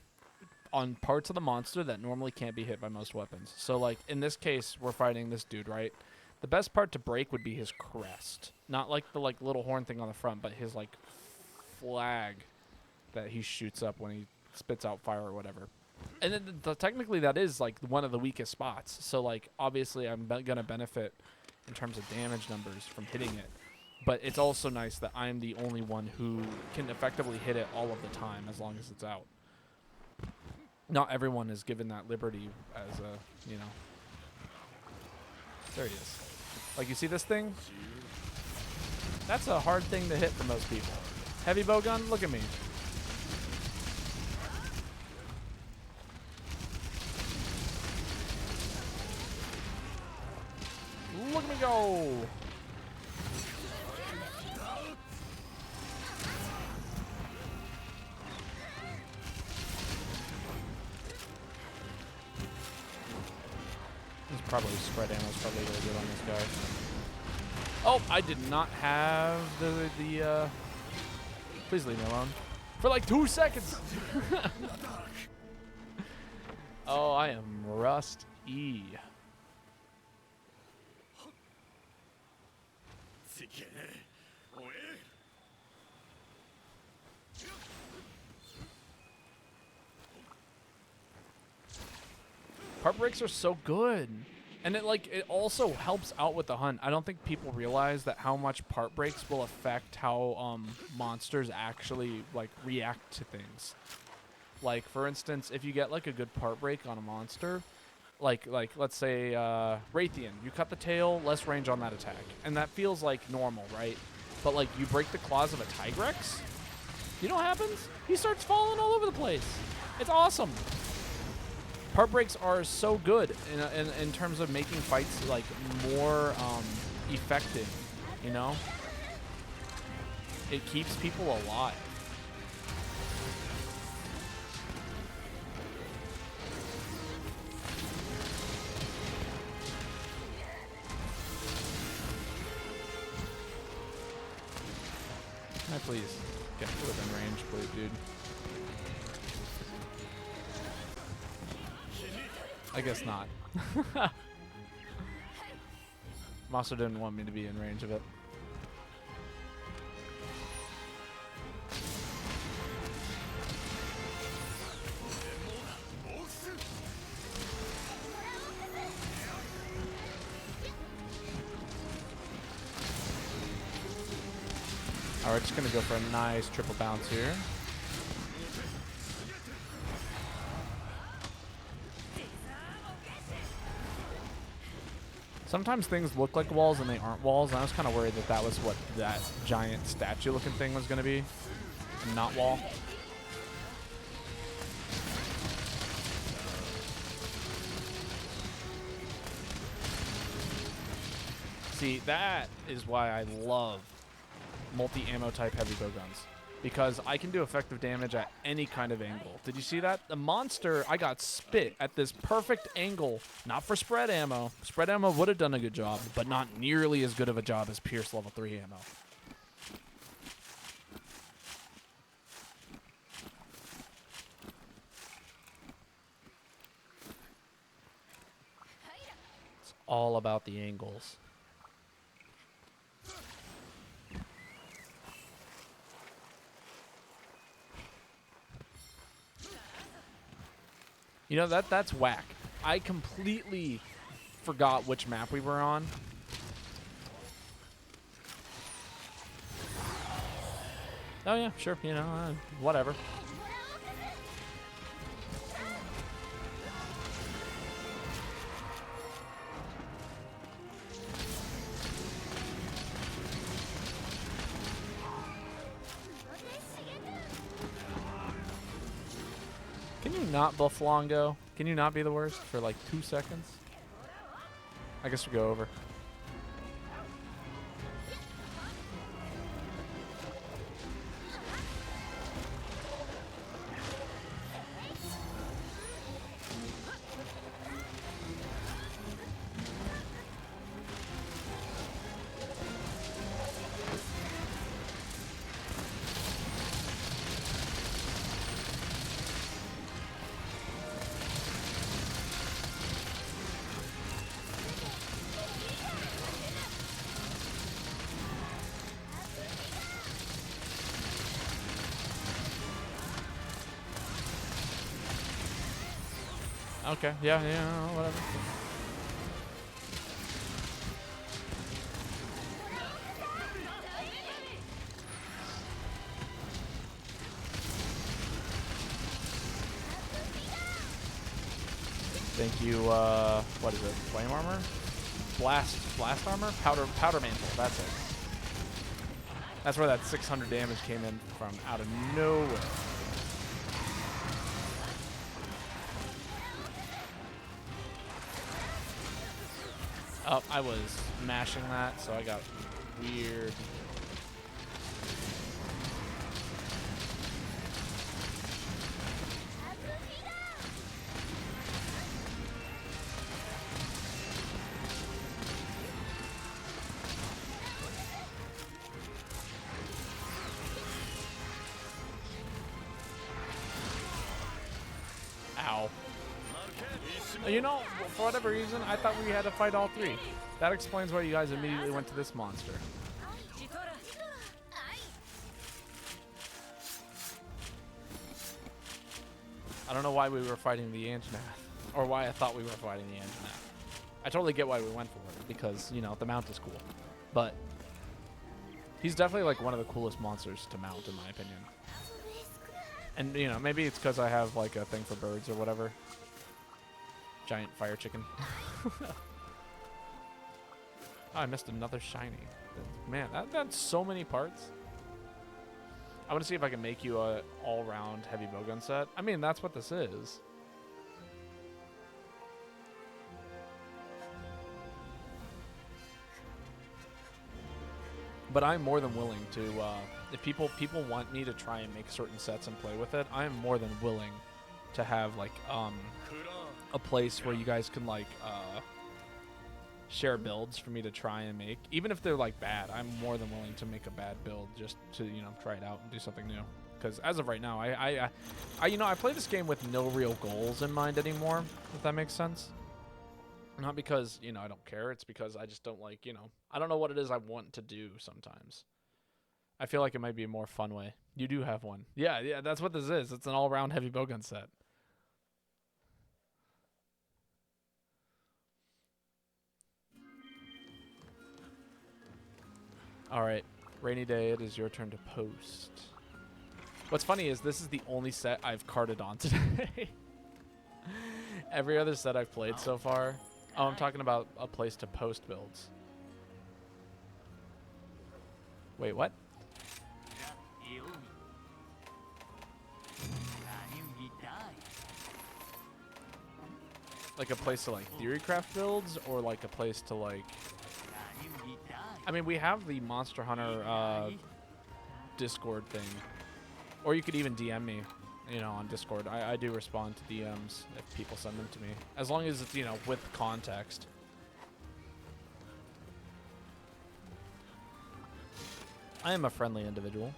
parts of the monster that normally can't be hit by most weapons. So, like, in this case, we're fighting this dude, right? The best part to break would be his crest. Not, like, the, like, little horn thing on the front, but his, like, flag that he shoots up when he spits out fire or whatever. And then technically that is, like, one of the weakest spots. So, like, obviously I'm going to benefit in terms of damage numbers from hitting it. But it's also nice that I'm the only one who can effectively hit it all of the time as long as it's out. Not everyone is given that liberty as a, you know. There he is. Like, you see this thing? That's a hard thing to hit for most people. Heavy bowgun, look at me. Look at me go! This is probably spread ammo is probably really good on this guy. Oh, I did not have the please leave me alone. For like 2 seconds! Oh, I am Rust E. Part breaks are so good. And it also helps out with the hunt. I don't think people realize that how much part breaks will affect how monsters actually like react to things. Like, for instance, if you get like a good part break on a monster, like let's say Raytheon, you cut the tail, less range on that attack, and that feels like normal, right? But like you break the claws of a Tigrex, you know what happens? He starts falling all over the place. It's awesome. Part breaks are so good in terms of making fights like more effective, you know? It keeps people alive. Can I please get within range, please, dude? I guess not. Monster didn't want me to be in range of it. All right, we're just gonna go for a nice triple bounce here. Sometimes things look like walls and they aren't walls, and I was kind of worried that that was what that giant statue-looking thing was going to be, and not wall. See, that is why I love multi-ammo type heavy bowguns, because I can do effective damage at any kind of angle. Did you see that? The monster, I got spit at this perfect angle, not for spread ammo. Spread ammo would have done a good job, but not nearly as good of a job as Pierce level 3 ammo. It's all about the angles. You know, that's whack. I completely forgot which map we were on. Oh yeah, sure, you know, whatever. not Bufflongo? Can you not be the worst for like 2 seconds? I guess we go over. Okay, yeah, whatever. Thank you, what is it? Flame armor? Blast armor? Powder mantle, that's it. That's where that 600 damage came in from out of nowhere. Oh, I was mashing that, so I got weird. Ow. You know, for whatever reason, I thought we had to fight all three. That explains why you guys immediately went to this monster. I don't know why we were fighting the Anjanath, or why I thought we were fighting the Anjanath. I totally get why we went for it, because, you know, the mount is cool. But he's definitely, like, one of the coolest monsters to mount, in my opinion. And, you know, maybe it's because I have, like, a thing for birds or whatever. Giant fire chicken. Oh, I missed another shiny. Man, that's so many parts. I want to see if I can make you a all-round heavy bowgun set. I mean, that's what this is. But I'm more than willing to, if people want me to try and make certain sets and play with it, I am more than willing to have, like, a place where you guys can, like, share builds for me to try and make. Even if they're, like, bad, I'm more than willing to make a bad build just to, you know, try it out and do something new. Because as of right now, I you know, I play this game with no real goals in mind anymore, if that makes sense. Not because, you know, I don't care. It's because I just don't, like, you know, I don't know what it is I want to do sometimes. I feel like it might be a more fun way. You do have one. Yeah, that's what this is. It's an all-around heavy bowgun set. All right, Rainy Day, it is your turn to post. What's funny is this is the only set I've carded on today. Every other set I've played so far. Oh, I'm talking about a place to post builds. Wait, what? Like a place to, like, theorycraft builds, or like a place to, like... I mean, we have the Monster Hunter Discord thing. Or you could even DM me, you know, on Discord. I do respond to DMs if people send them to me. As long as it's, you know, with context. I am a friendly individual.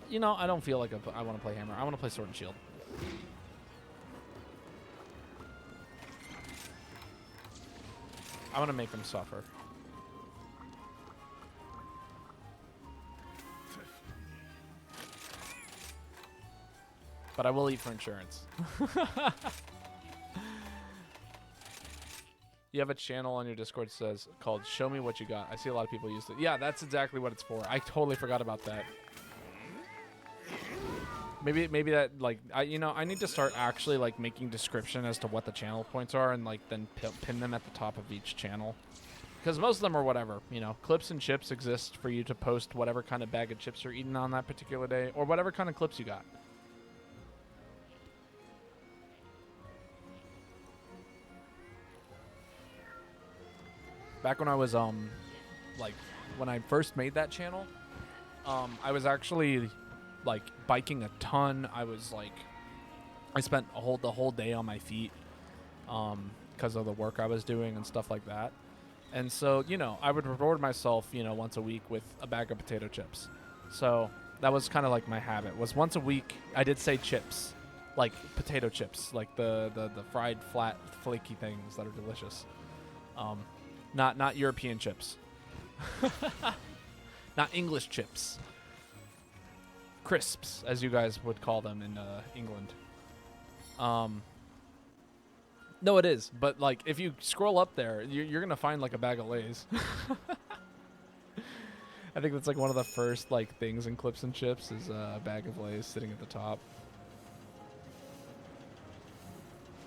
You know, I don't feel like I want to play Hammer. I want to play Sword and Shield. I want to make them suffer. But I will eat for insurance. You have a channel on your Discord says called Show Me What You Got. I see a lot of people use it. Yeah, that's exactly what it's for. I totally forgot about that. Maybe that, like, I need to start actually, like, making description as to what the channel points are, and, like, then pin them at the top of each channel. Because most of them are whatever, you know. Clips and chips exist for you to post whatever kind of bag of chips you're eating on that particular day, or whatever kind of clips you got. Back when I was like when I first made that channel, I was actually like biking a ton. I was like, I spent the whole day on my feet because of the work I was doing and stuff like that. And so, you know, I would reward myself, you know, once a week with a bag of potato chips. So that was kind of like my habit. Was once a week I did say chips, like potato chips, like the fried flat flaky things that are delicious. Not European chips. Not English chips. Crisps, as you guys would call them in England. No, it is. But like, if you scroll up there, you're gonna find like a bag of Lay's. I think that's like one of the first like things in Clips and Chips is a bag of Lay's sitting at the top.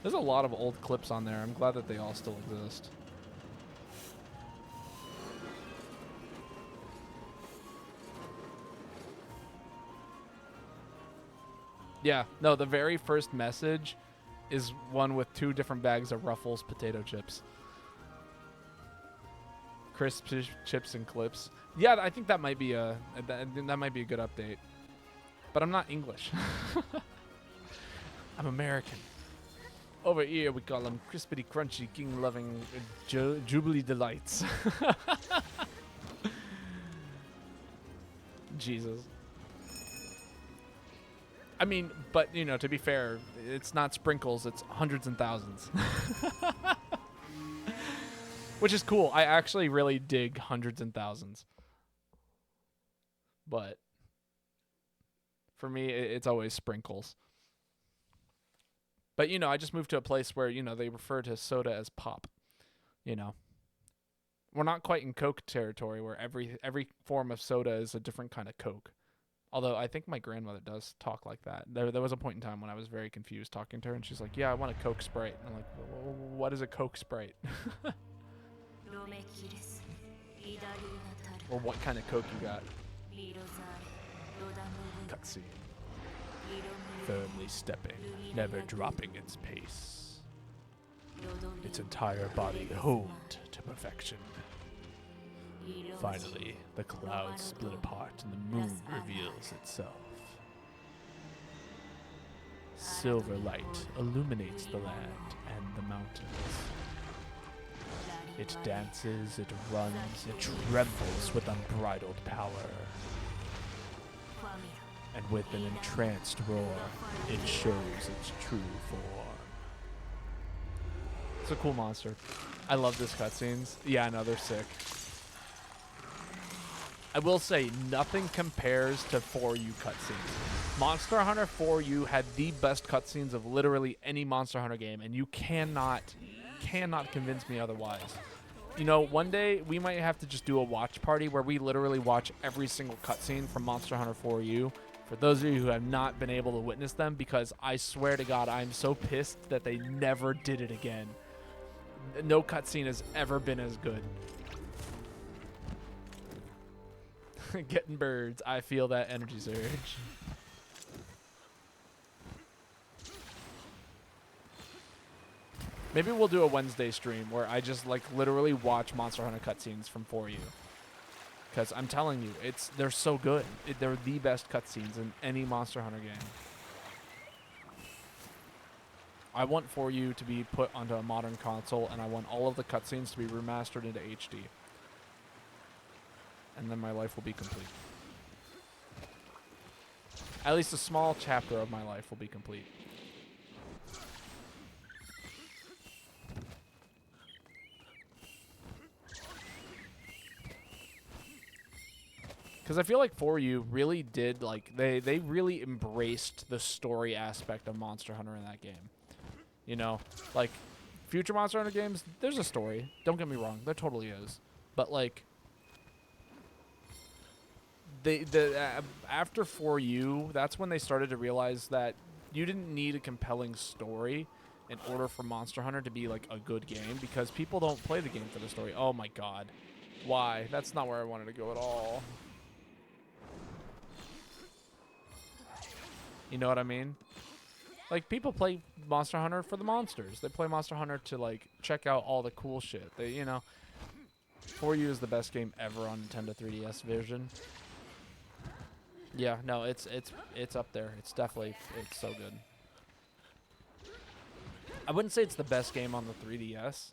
There's a lot of old clips on there. I'm glad that they all still exist. Yeah, no, the very first message is one with 2 different bags of Ruffles potato chips. Crisp chips and clips. Yeah, I think that might be a that might be a good update. But I'm not English. I'm American. Over here we call them crispity crunchy king loving jubilee delights. Jesus. I mean, but, you know, to be fair, it's not sprinkles, it's hundreds and thousands. Which is cool. I actually really dig hundreds and thousands. But for me, it's always sprinkles. But, you know, I just moved to a place where, you know, they refer to soda as pop. You know. We're not quite in Coke territory where every form of soda is a different kind of Coke. Although I think my grandmother does talk like that. There was a point in time when I was very confused talking to her, and she's like, yeah, I want a Coke Sprite. And I'm like, what is a Coke Sprite? Or what kind of Coke you got? Cutscene. Firmly stepping, never dropping its pace. Its entire body honed to perfection. Finally, the clouds split apart and the moon reveals itself. Silver light illuminates the land and the mountains. It dances, it runs, it trembles with unbridled power. And with an entranced roar, it shows its true form. It's a cool monster. I love this cutscenes. Yeah, I know, they're sick. I will say, nothing compares to 4U cutscenes. Monster Hunter 4U had the best cutscenes of literally any Monster Hunter game, and you cannot convince me otherwise. You know, one day we might have to just do a watch party where we literally watch every single cutscene from Monster Hunter 4U. For those of you who have not been able to witness them, because I swear to God, I'm so pissed that they never did it again. No cutscene has ever been as good. Getting birds. I feel that energy surge. Maybe we'll do a Wednesday stream where I just like literally watch Monster Hunter cutscenes from 4U. Because I'm telling you, they're so good. They're the best cutscenes in any Monster Hunter game. I want 4U to be put onto a modern console, and I want all of the cutscenes to be remastered into HD. And then my life will be complete. At least a small chapter of my life will be complete. Because I feel like 4U really did, like, they really embraced the story aspect of Monster Hunter in that game. You know, like, future Monster Hunter games, there's a story. Don't get me wrong, there totally is. But, like, after 4U, that's when they started to realize that you didn't need a compelling story in order for Monster Hunter to be, like, a good game, because people don't play the game for the story. Oh, my God. Why? That's not where I wanted to go at all. You know what I mean? Like, people play Monster Hunter for the monsters. They play Monster Hunter to, like, check out all the cool shit. They, you know, For You is the best game ever on Nintendo 3DS version. Yeah, no, it's up there. It's so good. I wouldn't say it's the best game on the 3DS,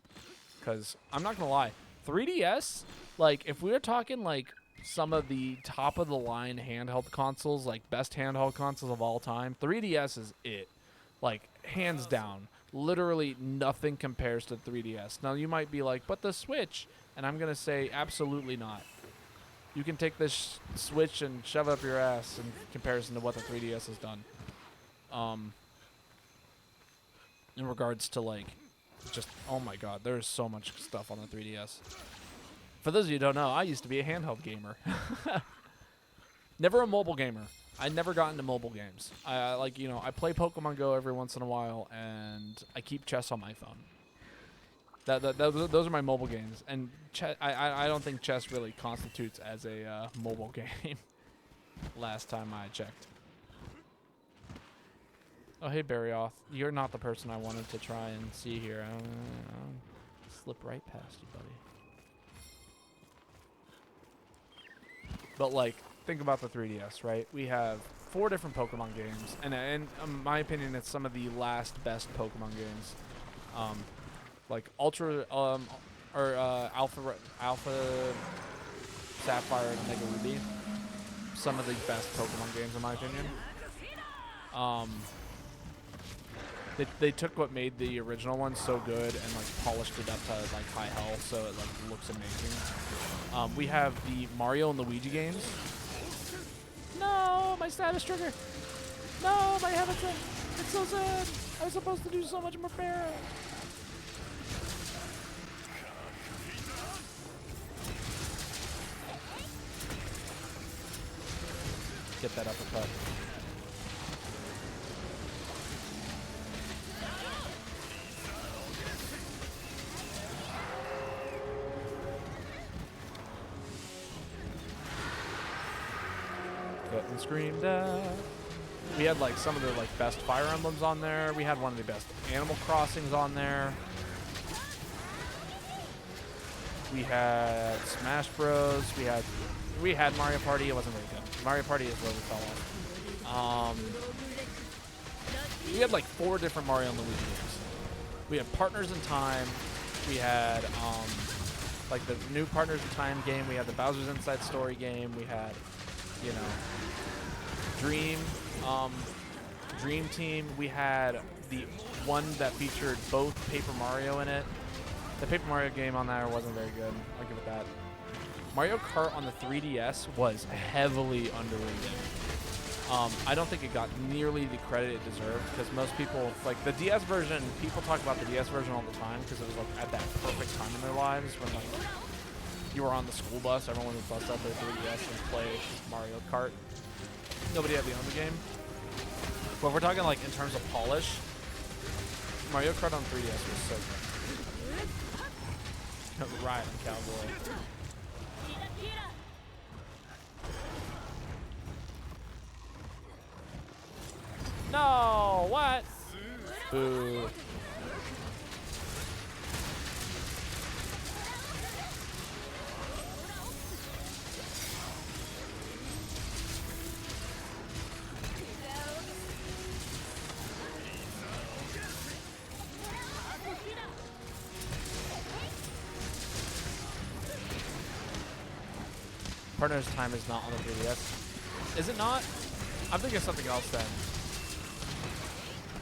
because I'm not gonna lie, 3DS, like if we were talking like some of the top of the line handheld consoles, like best handheld consoles of all time, 3DS is it. Like hands down. Literally nothing compares to 3DS. Now you might be like, but the Switch, and I'm gonna say absolutely not. You can take this Switch and shove it up your ass in comparison to what the 3DS has done. In regards to like, just, oh my god, there's so much stuff on the 3DS. For those of you who don't know, I used to be a handheld gamer. Never a mobile gamer. I never got into mobile games. I play Pokemon Go every once in a while, and I keep chess on my phone. Those are my mobile games, and I don't think chess really constitutes as a mobile game. Last time I checked. Oh, hey, Barryoth. You're not the person I wanted to try and see here. I'll slip right past you, buddy. But, like, think about the 3DS, right? We have 4 different Pokemon games, and in my opinion, it's some of the last best Pokemon games. Like Ultra, Alpha Sapphire and Mega Ruby. Some of the best Pokemon games, in my opinion. They took what made the original one so good and like polished it up to like high health, so it like looks amazing. We have the Mario and Luigi games. No, my status trigger. No, my habitat. It's so sad. I was supposed to do so much more fair. Get that uppercut. Getting screamed at. We had like some of the like best Fire Emblems on there. We had one of the best Animal Crossings on there. We had Smash Bros. We had Mario Party. It wasn't very good. Mario Party is where we fell off. We had like 4 different Mario and Luigi games. We had Partners in Time. We had like the new Partners in Time game. We had the Bowser's Inside Story game. We had, you know, Dream Team. We had the one that featured both Paper Mario in it. The Paper Mario game on there wasn't very good. I'll give it that. Mario Kart on the 3DS was heavily underrated. I don't think it got nearly the credit it deserved, because most people, like the DS version, people talk about the DS version all the time because it was like at that perfect time in their lives when like you were on the school bus, everyone would bust out their 3DS and play Mario Kart. Nobody had the other game. But if we're talking like in terms of polish, Mario Kart on 3DS was so good. Riding Cowboy. No, what? Boo. Partner's Time is not on the 3DS. Is it not? I'm thinking of something else then.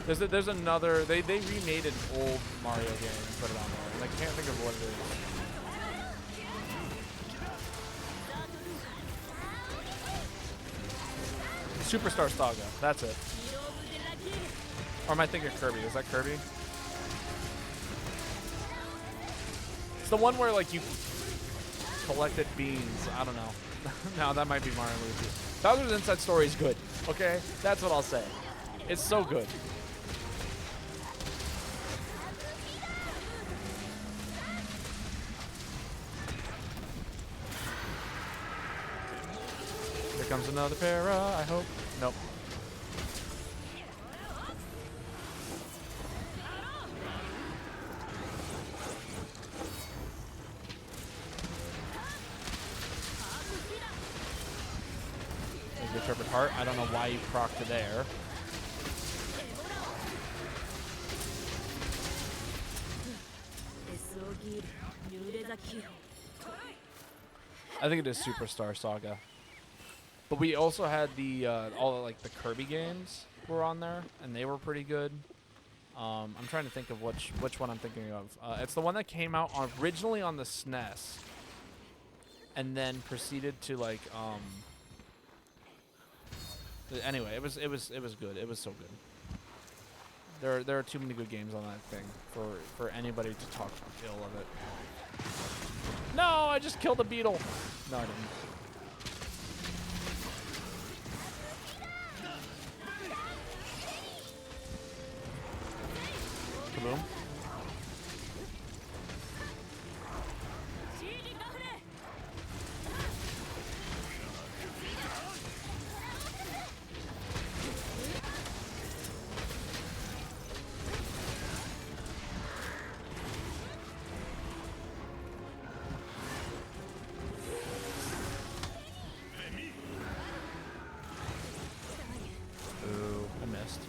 There's another, they remade an old Mario game and put it on there, and I can't think of what it is. Superstar Saga, that's it. Or am I thinking of Kirby? Is that Kirby? It's the one where like you collected beans. I don't know. No, that might be Mario and Luigi. Bowser's Inside Story is good. Okay, that's what I'll say. It's so good. Here comes another para, I hope. Nope. is your Turbid Heart. I don't know why you procced there. I think it is Superstar Saga. But we also had the all like the Kirby games were on there, and they were pretty good. I'm trying to think of which one I'm thinking of. It's the one that came out originally on the SNES, and then proceeded to like Anyway, it was good. It was so good. There are too many good games on that thing for anybody to talk ill of it. No, I just killed a beetle. No, I didn't. Kaboom. Ooh, I missed.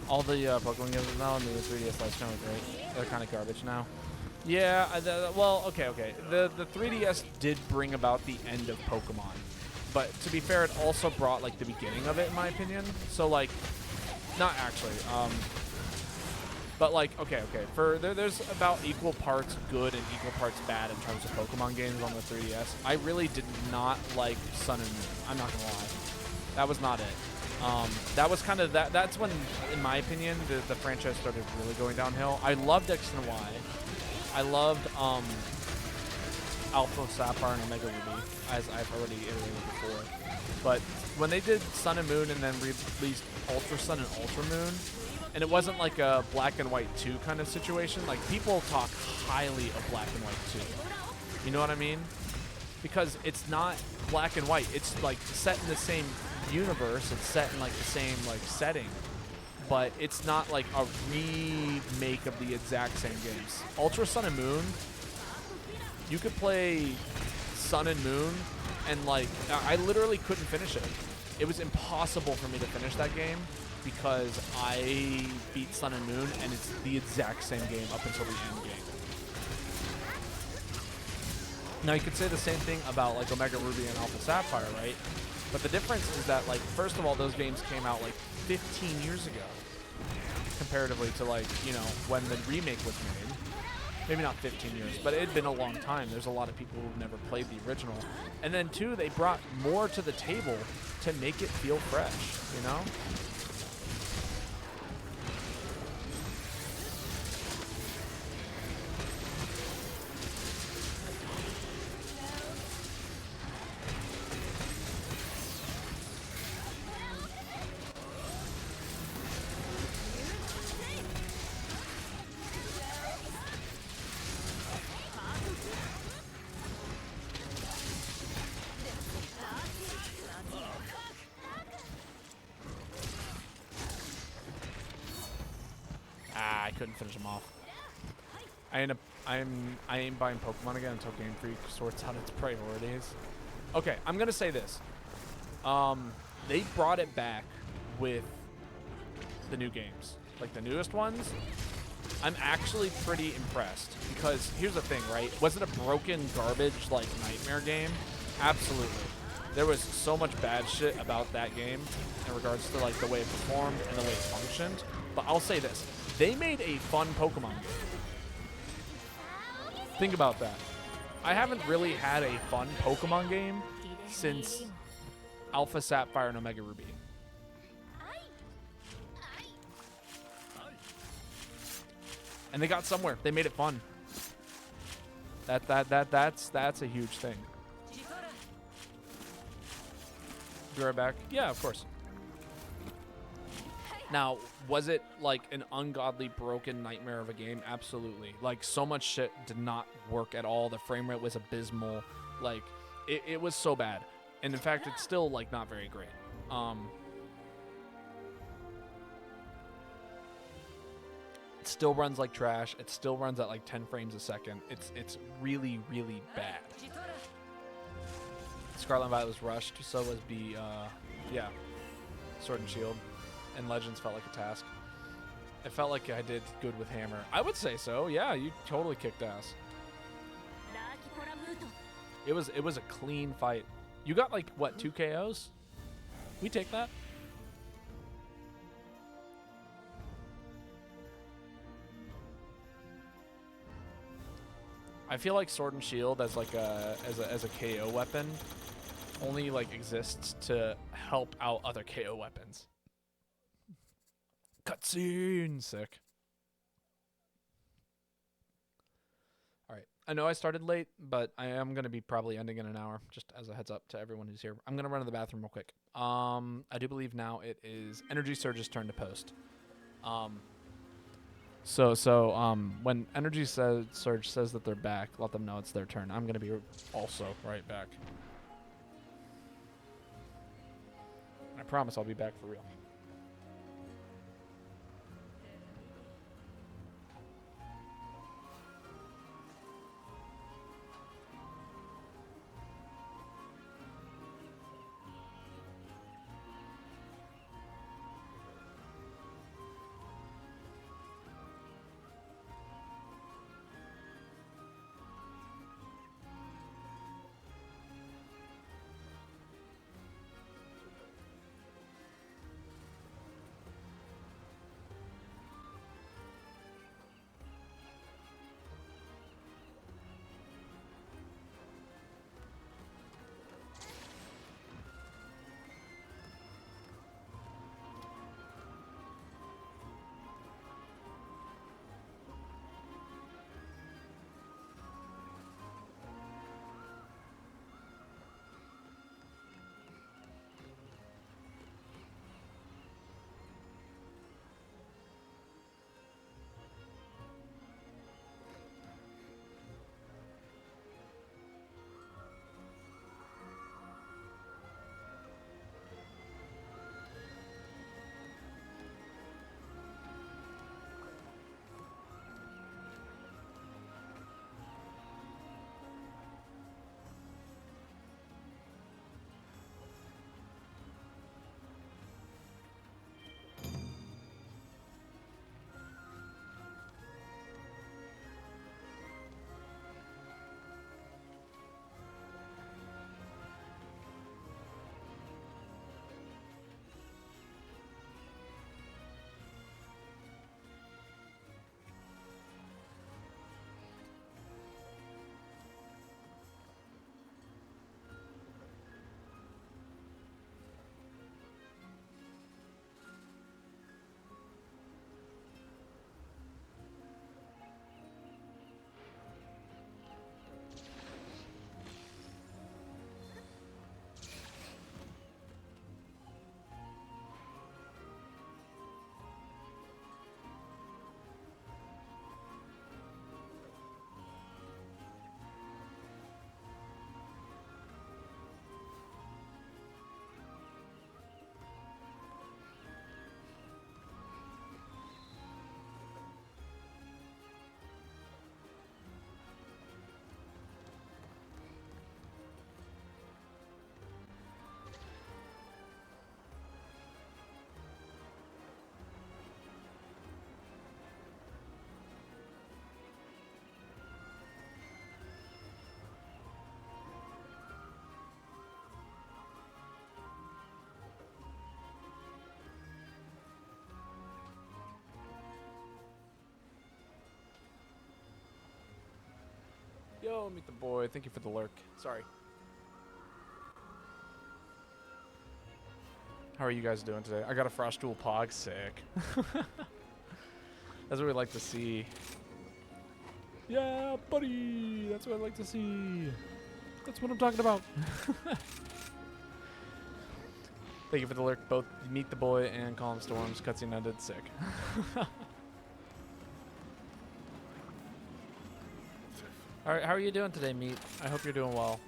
All the Pokemon games now on the 3DS last time are great. They're kind of garbage now. Yeah, well, okay. The 3DS did bring about the end of Pokemon. But to be fair, it also brought, like, the beginning of it, in my opinion. So, like, not actually. But, like, okay. There's about equal parts good and equal parts bad in terms of Pokemon games on the 3DS. I really did not like Sun and Moon. I'm not going to lie. That was not it. That was kind of that's when, in my opinion, the franchise started really going downhill. I loved X and Y. I loved Alpha Sapphire and Omega Ruby, as I've already iterated before. But when they did Sun and Moon and then released Ultra Sun and Ultra Moon, and it wasn't like a Black and White 2 kind of situation, like people talk highly of Black and White 2. You know what I mean? Because it's not black and white. It's like set in the same universe. It's set in like the same like setting, but it's not like a remake of the exact same games. Ultra Sun and Moon, you could play Sun and Moon, and like I literally couldn't finish it. It was impossible for me to finish that game because I beat Sun and Moon, and it's the exact same game up until the end game. Now, you could say the same thing about, like, Omega Ruby and Alpha Sapphire, right? But the difference is that, like, first of all, those games came out, like, 15 years ago, comparatively to, like, you know, when the remake was made. Maybe not 15 years, but it had been a long time. There's a lot of people who've never played the original. And then, two, they brought more to the table to make it feel fresh, you know? I couldn't finish them off. I ain't buying Pokemon again until Game Freak sorts out its priorities. Okay, I'm gonna say this. They brought it back with the new games, like the newest ones. I'm actually pretty impressed because here's the thing, right? Was it a broken garbage like nightmare game? Absolutely. There was so much bad shit about that game in regards to like the way it performed and the way it functioned. But I'll say this. They made a fun Pokemon game. Think about that. I haven't really had a fun Pokemon game since Alpha Sapphire and Omega Ruby. And they got somewhere. They made it fun. That's a huge thing. Be right back. Yeah, of course. Now, was it like an ungodly broken nightmare of a game? Absolutely. Like, so much shit did not work at all. The frame rate was abysmal. Like, it was so bad. And in fact, it's still like not very great. It still runs like trash. It still runs at like 10 frames a second. It's really, really bad. Scarlet and Violet was rushed, so was yeah, Sword and Shield. And Legends felt like a task. It felt like I did good with Hammer. I would say so. Yeah, you totally kicked ass. It was a clean fight. You got like what, 2 KOs? We take that. I feel like Sword and Shield as like as a KO weapon only like exists to help out other KO weapons. Cutscene, sick. All right, I know I started late, but I am gonna be probably ending in an hour. Just as a heads up to everyone who's here, I'm gonna run to the bathroom real quick. I do believe now it is Energy Surge's turn to post. When Energy Surge says that they're back, let them know it's their turn. I'm gonna be also right back. I promise I'll be back for real. Yo, meet the boy. Thank you for the lurk. Sorry. How are you guys doing today? I got a Frost Duel Pog. Sick. That's what we like to see. Yeah, buddy. That's what I like to see. That's what I'm talking about. Thank you for the lurk. Both Meet the Boy and Calm Storms. Cutscene ended. Sick. Alright, how are you doing today, Meat? I hope you're doing well.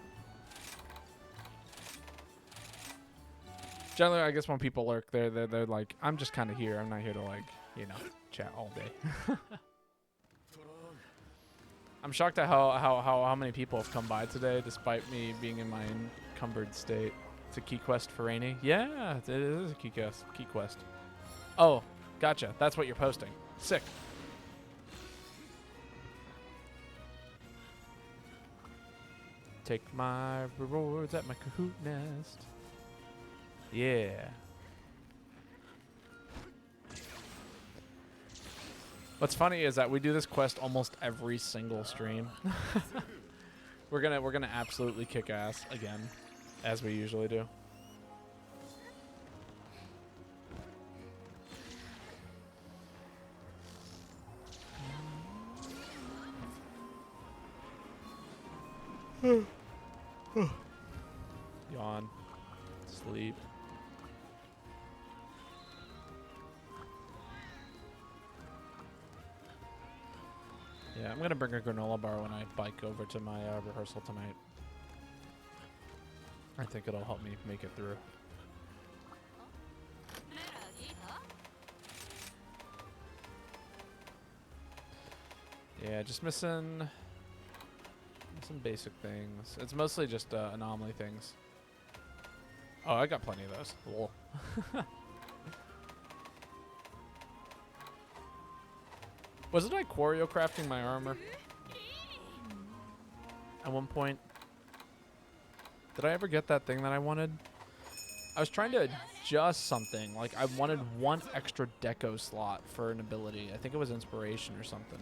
Generally, I guess when people lurk, they're like, I'm just kind of here. I'm not here to, like, you know, chat all day. I'm shocked at how many people have come by today, despite me being in my encumbered state. It's a key quest for Rainy. Yeah, it is a key quest. Key quest. Oh, gotcha. That's what you're posting. Sick. Take my rewards at my Kahoot nest. Yeah. What's funny is that we do this quest almost every single stream. we're gonna absolutely kick ass again, as we usually do. Yawn. Sleep. Yeah, I'm going to bring a granola bar when I bike over to my rehearsal tonight. I think it'll help me make it through. Yeah, just missing some basic things. It's mostly just anomaly things. Oh, I got plenty of those. Cool. Wasn't I choreographed my armor at one point? Did I ever get that thing that I wanted? I was trying to adjust something. Like, I wanted one extra deco slot for an ability. I think it was inspiration or something.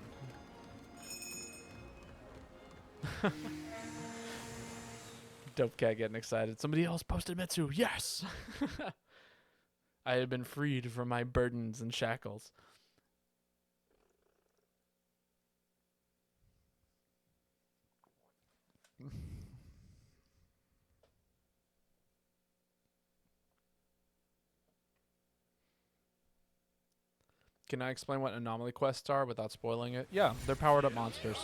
Dope cat getting excited. Somebody else posted Mitsu. Yes! I had been freed from my burdens and shackles. Can I explain what anomaly quests are without spoiling it? Yeah, they're powered up monsters.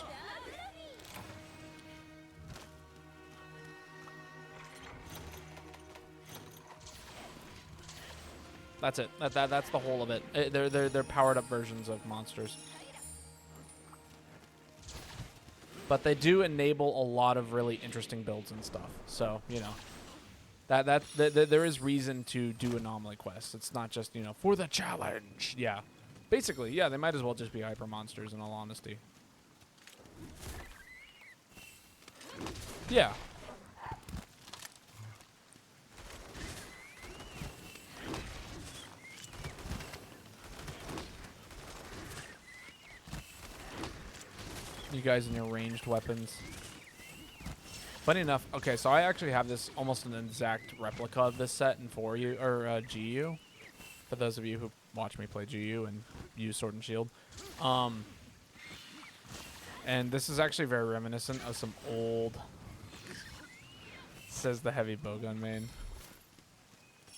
That's it. That's the whole of it. They're powered up versions of monsters. But they do enable a lot of really interesting builds and stuff. So, you know, there is reason to do anomaly quests. It's not just, you know, for the challenge. Yeah. Basically, yeah, they might as well just be hyper monsters in all honesty. Yeah. You guys and your ranged weapons. Funny enough, okay, so I actually have this almost an exact replica of this set in GU. For those of you who watch me play GU and use Sword and Shield. And this is actually very reminiscent of some old, says the heavy bowgun main.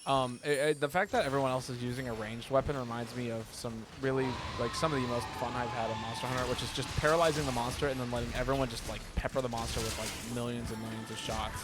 The fact that everyone else is using a ranged weapon reminds me of some really, like, some of the most fun I've had in Monster Hunter, which is just paralyzing the monster and then letting everyone just, like, pepper the monster with, like, millions and millions of shots.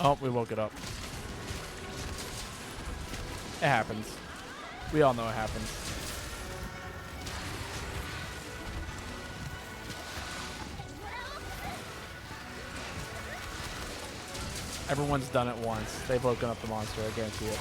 Oh, we woke it up. It happens. We all know what happens. Everyone's done it once. They've woken up the monster, I guarantee it.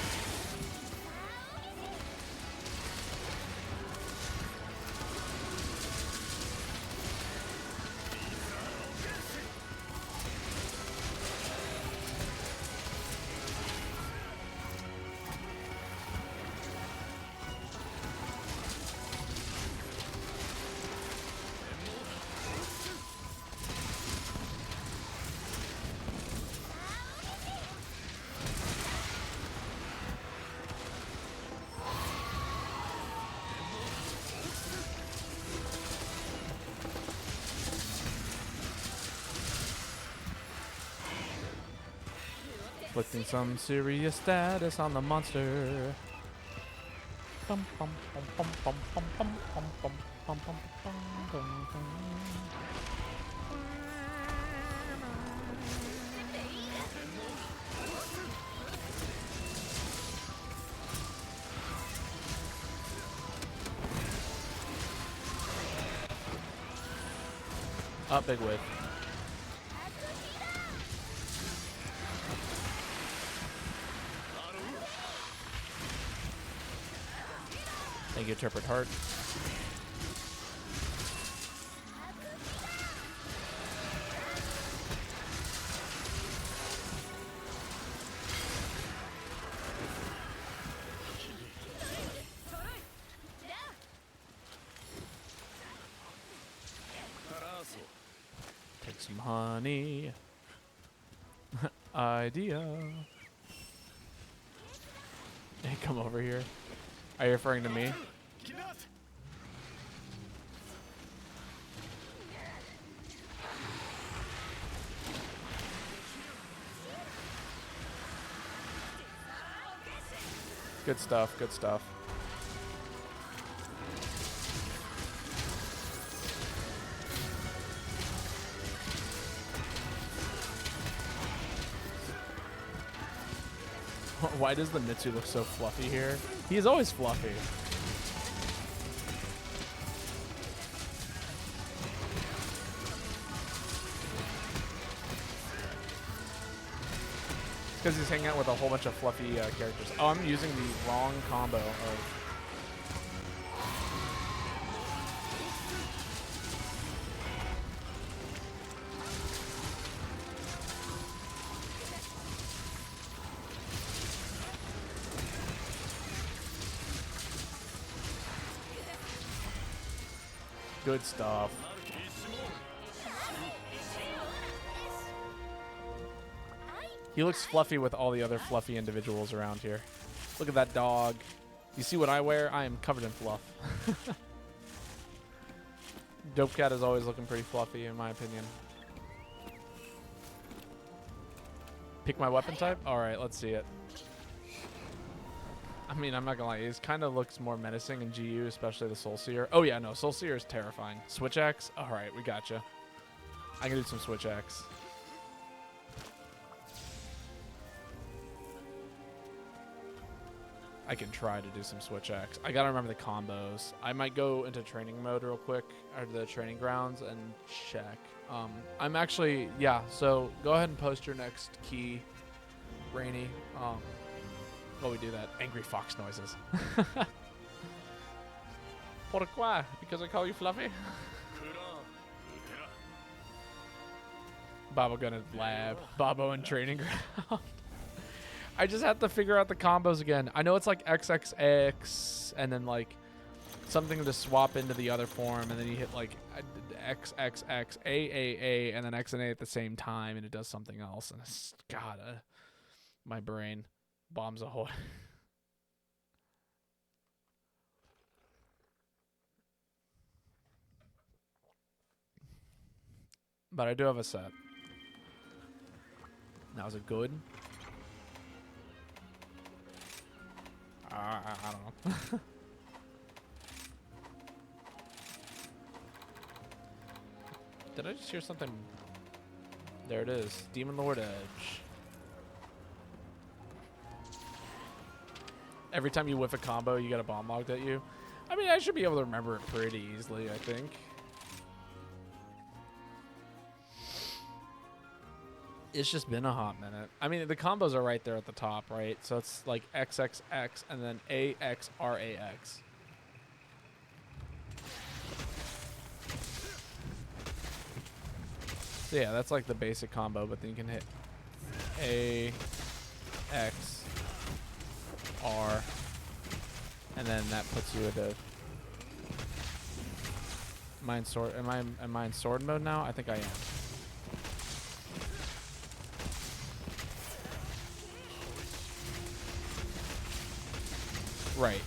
Inflicting some serious status on the monster. Bum, bum, bum, bum, bum, bum, bum, bum, bum, bum, bum, bum, bum, bum. Oh, big whiff. Thank you, Interpret Heart. Take some honey. Idea. Hey, come over here. Are you referring to me? Good stuff, good stuff. Why does the Mitsu look so fluffy here? He's always fluffy. Because he's hanging out with a whole bunch of fluffy characters. Oh, I'm using the wrong combo of... Good stuff. He looks fluffy with all the other fluffy individuals around here. Look at that dog. You see what I wear? I am covered in fluff. Dope Cat is always looking pretty fluffy, in my opinion. Pick my weapon type? Alright, let's see it. I mean, I'm not gonna lie, it kind of looks more menacing in GU, especially the Soul Seer. Oh yeah, no, Soul Seer is terrifying. Switch Axe? Alright, we gotcha. I can do some Switch Axe. I can try to do some Switch Axe. I gotta remember the combos. I might go into training mode real quick, or the training grounds, and check. I'm actually, yeah, so go ahead and post your next key, Rainy. While we do that, angry fox noises. Pourquoi? Because I call you Fluffy? Babo gonna lab. Babo in training ground. I just have to figure out the combos again. I know it's like XXX and then like something to swap into the other form, and then you hit like XXX, A, and then X and A at the same time, and it does something else. And it's, God, my brain. Bombs ahoy. But I do have a set. Now, is it good? I don't know. Did I just hear something? There it is. Demon Lord Edge. Every time you whiff a combo, you get a bomb logged at you. I mean, I should be able to remember it pretty easily, I think. It's just been a hot minute. I mean, the combos are right there at the top, right? So it's like XXX and then AXRAX. So yeah, that's like the basic combo, but then you can hit A, X, R, and then that puts you into sword. Am I in sword mode now? I think I am. Right.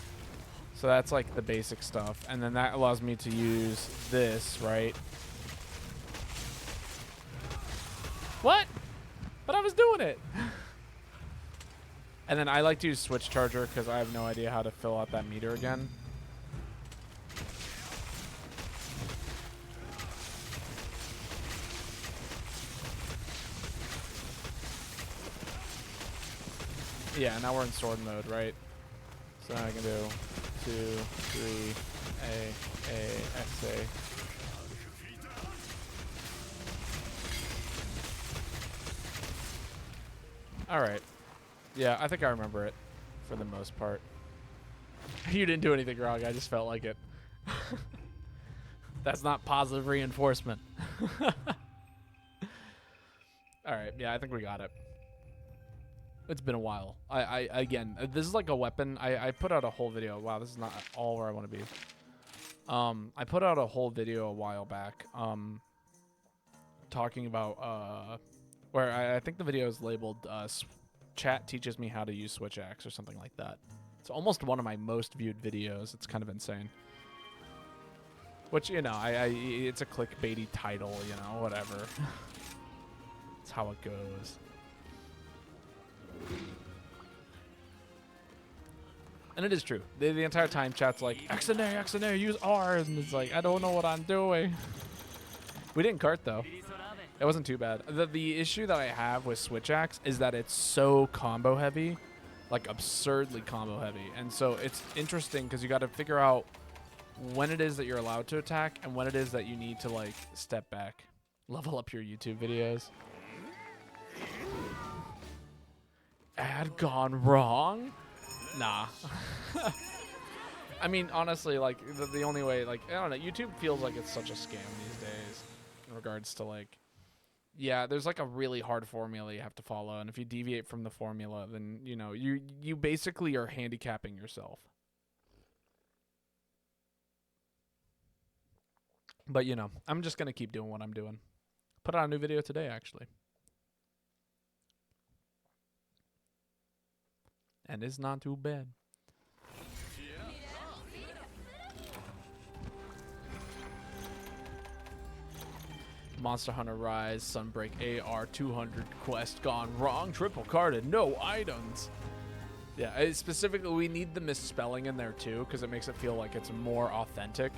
So that's like the basic stuff. And then that allows me to use this, right? What? But I was doing it. And then I like to use switch charger because I have no idea how to fill out that meter again. Yeah, now we're in sword mode, right? So now I can do 2, 3, A, X, A. Alright. Yeah, I think I remember it for the most part. You didn't do anything wrong, I just felt like it. That's not positive reinforcement. Alright, yeah, I think we got it. It's been a while. Again, this is like a weapon. I put out a whole video. Wow, this is not all where I want to be. I put out a whole video a while back, talking about, where I think the video is labeled, Chat Teaches Me How to Use Switch Axe or something like that. It's almost one of my most viewed videos. It's kind of insane. Which, you know, it's a clickbaity title, you know, whatever. It's how it goes. And it is true. The entire time chat's like, X and A, use R. And it's like, I don't know what I'm doing. We didn't cart, though. It wasn't too bad. The issue that I have with Switch Axe is that it's so combo heavy. Like, absurdly combo heavy. And so it's interesting because you got to figure out when it is that you're allowed to attack and when it is that you need to, like, step back. Level up your YouTube videos. Ad gone wrong? Nah. I mean, honestly, like, the only way, like, I don't know, YouTube feels like it's such a scam these days in regards to, like, yeah, there's, like, a really hard formula you have to follow, and if you deviate from the formula, then, you know, you basically are handicapping yourself. But, you know, I'm just going to keep doing what I'm doing. Put out a new video today, actually. And it's not too bad. Monster Hunter Rise, Sunbreak AR 200 quest gone wrong, triple carded, no items. Yeah, specifically we need the misspelling in there too because it makes it feel like it's more authentic.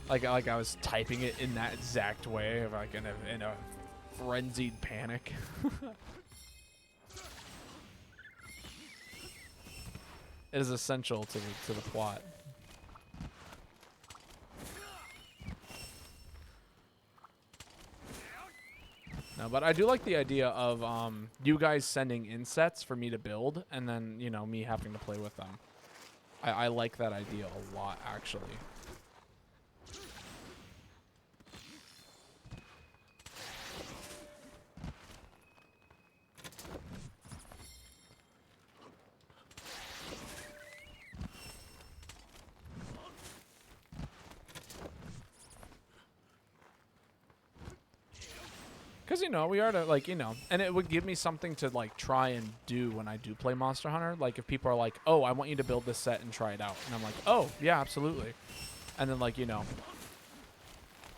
Like I was typing it in that exact way, like in a frenzied panic. It is essential to the plot. No, but I do like the idea of you guys sending in sets for me to build, and then, you know, me having to play with them. I like that idea a lot, actually. Because, you know, we are to, like, you know, and it would give me something to, like, try and do when I do play Monster Hunter. Like, if people are like, oh, I want you to build this set and try it out. And I'm like, oh, yeah, absolutely. And then, like, you know,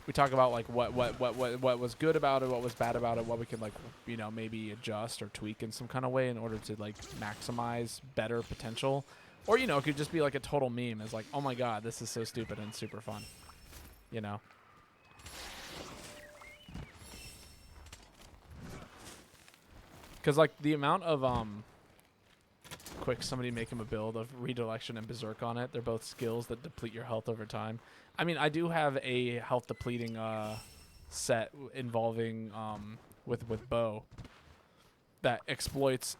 we talk about, like, what was good about it, what was bad about it, what we could, like, you know, maybe adjust or tweak in some kind of way in order to, like, maximize better potential. Or, you know, it could just be, like, a total meme. It's like, oh, my God, this is so stupid and super fun. You know? Because, like, the amount of quick somebody make him a build of Redilection and Berserk on it. They're both skills that deplete your health over time. I mean, I do have a health depleting set involving with Bow that exploits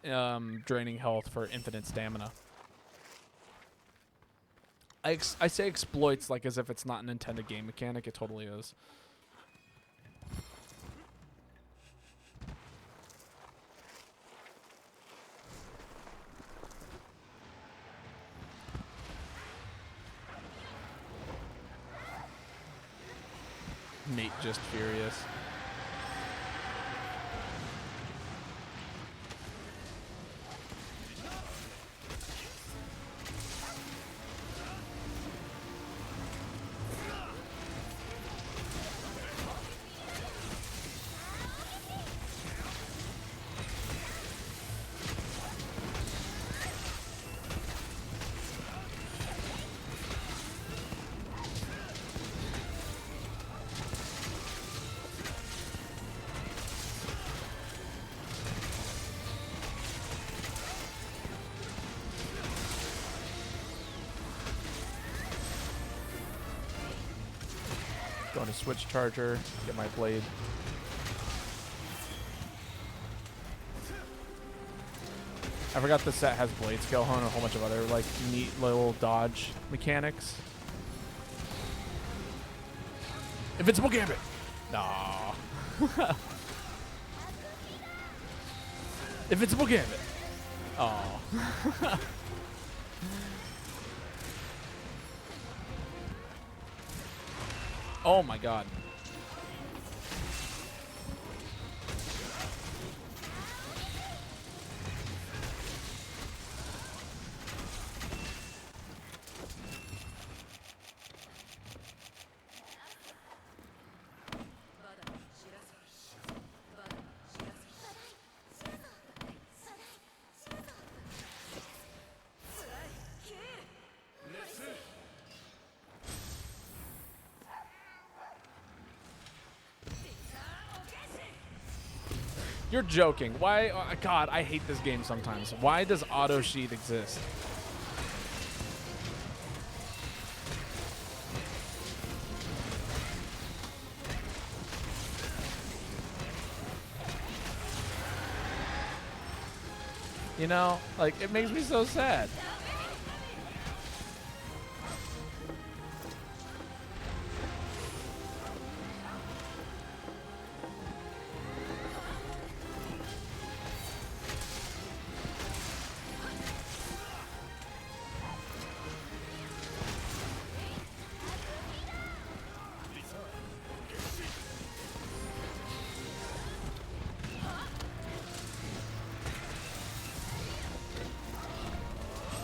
draining health for infinite stamina. I say exploits like as if it's not an intended game mechanic. It totally is. Mate just furious. Going to switch charger, get my blade. I forgot the set has blade skill and a whole bunch of other like neat little dodge mechanics. Invincible Gambit! Nah. Invincible Gambit! Oh. Oh my god. You're joking. Why? Oh, God, I hate this game sometimes. Why does auto sheath exist? You know, like, it makes me so sad.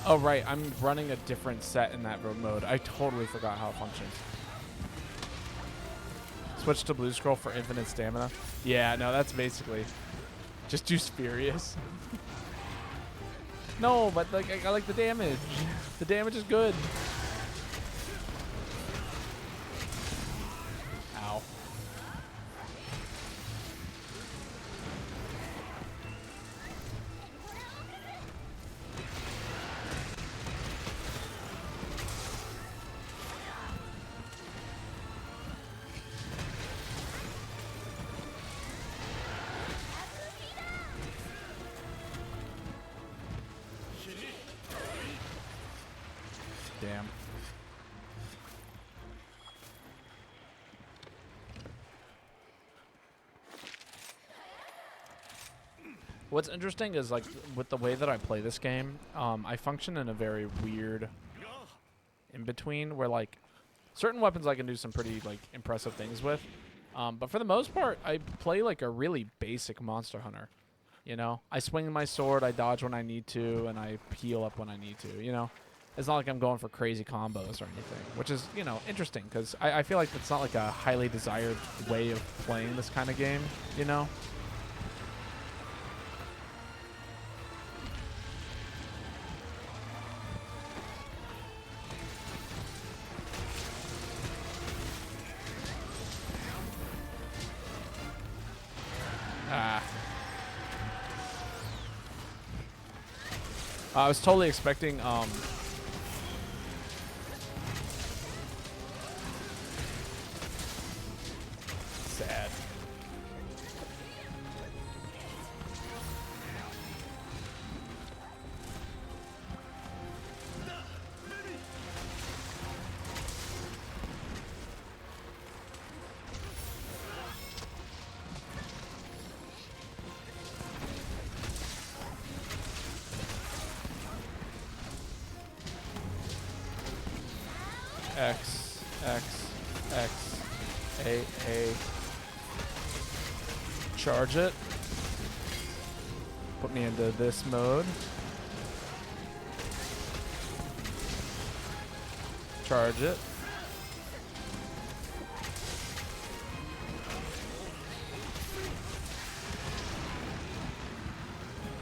Oh, right. I'm running a different set in that mode. I totally forgot how it functions. Switch to blue scroll for infinite stamina. Yeah, no, that's basically just do Furious. No, but like I like the damage. The damage is good. Ow. Damn. What's interesting is, like, with the way that I play this game, I function in a very weird in-between where, like, certain weapons I can do some pretty, like, impressive things with. But for the most part, I play like a really basic monster hunter. You know? I swing my sword, I dodge when I need to, and I heal up when I need to, you know? It's not like I'm going for crazy combos or anything, which is, you know, interesting because I feel like it's not like a highly desired way of playing this kind of game, you know? Ah. I was totally expecting sad. X, X, X, A. Charge it. Put me into this mode. Charge it.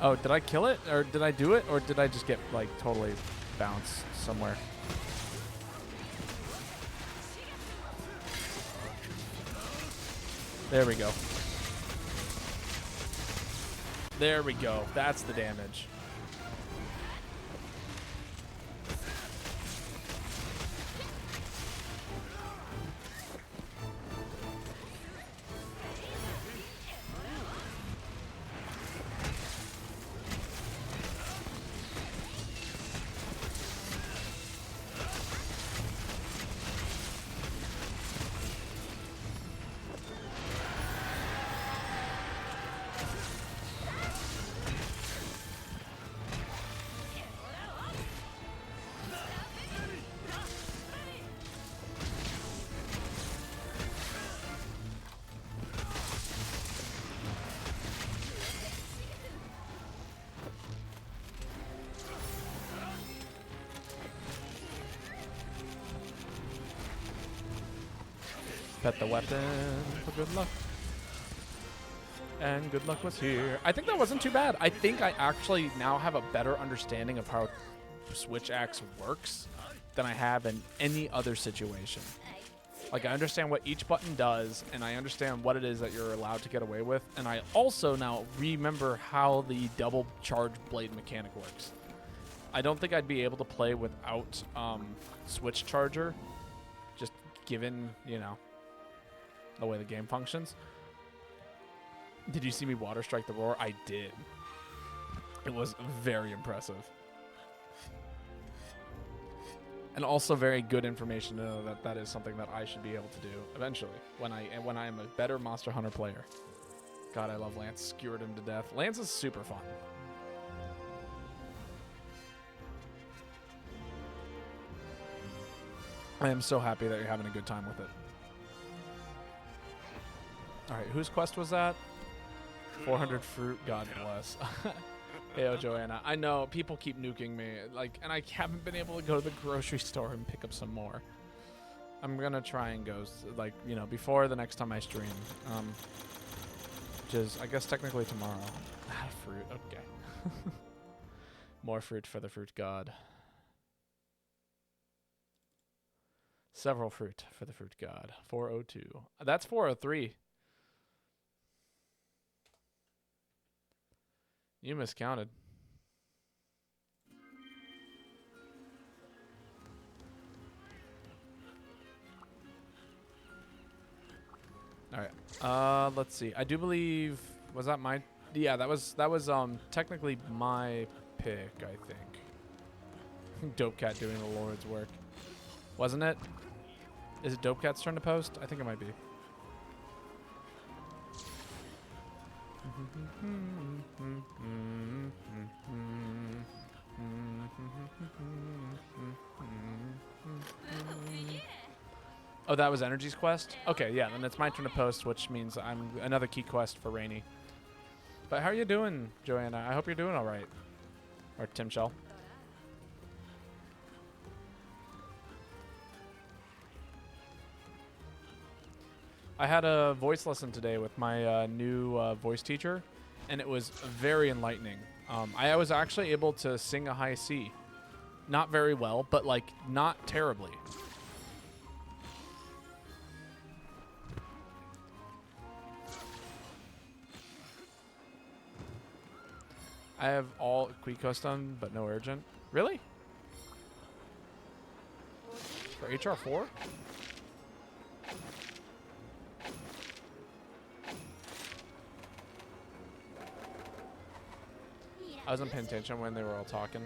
Oh, did I kill it? Or did I do it? Or did I just get, like, totally bounced somewhere? There we go. There we go. That's the damage. Pet the weapon for good luck. And good luck was here. I think that wasn't too bad. I think I actually now have a better understanding of how Switch Axe works than I have in any other situation. Like, I understand what each button does, and I understand what it is that you're allowed to get away with, and I also now remember how the double charge blade mechanic works. I don't think I'd be able to play without Switch Charger, just given, you know, the way the game functions. Did you see me water strike the roar? I did. It was very impressive. And also very good information to know that that is something that I should be able to do eventually when I am a better Monster Hunter player. God, I love Lance. Skewered him to death. Lance is super fun. I am so happy that you're having a good time with it. All right, whose quest was that? 400 fruit. God bless. Heyo, Joanna. I know people keep nuking me, like, and I haven't been able to go to the grocery store and pick up some more. I'm gonna try and go, like, you know, before the next time I stream, which is, I guess, technically tomorrow. Fruit. Okay. More fruit for the fruit god. Several fruit for the fruit god. 402. That's 403. You miscounted. All right. Let's see. I do believe, was that my, yeah, that was technically my pick, I think. Dope Cat doing the Lord's work. Wasn't it? Is it Dope Cat's turn to post? I think it might be. Oh, that was Energy's quest? Okay, yeah, then it's my turn to post, which means I'm another key quest for Rainy. But how are you doing, Joanna? I hope you're doing all right. Or Tim Shell. I had a voice lesson today with my new voice teacher, and it was very enlightening. I was actually able to sing a high C. Not very well, but, like, not terribly. I have all Quick custom, but no urgent. Really? For HR4? I wasn't paying attention when they were all talking.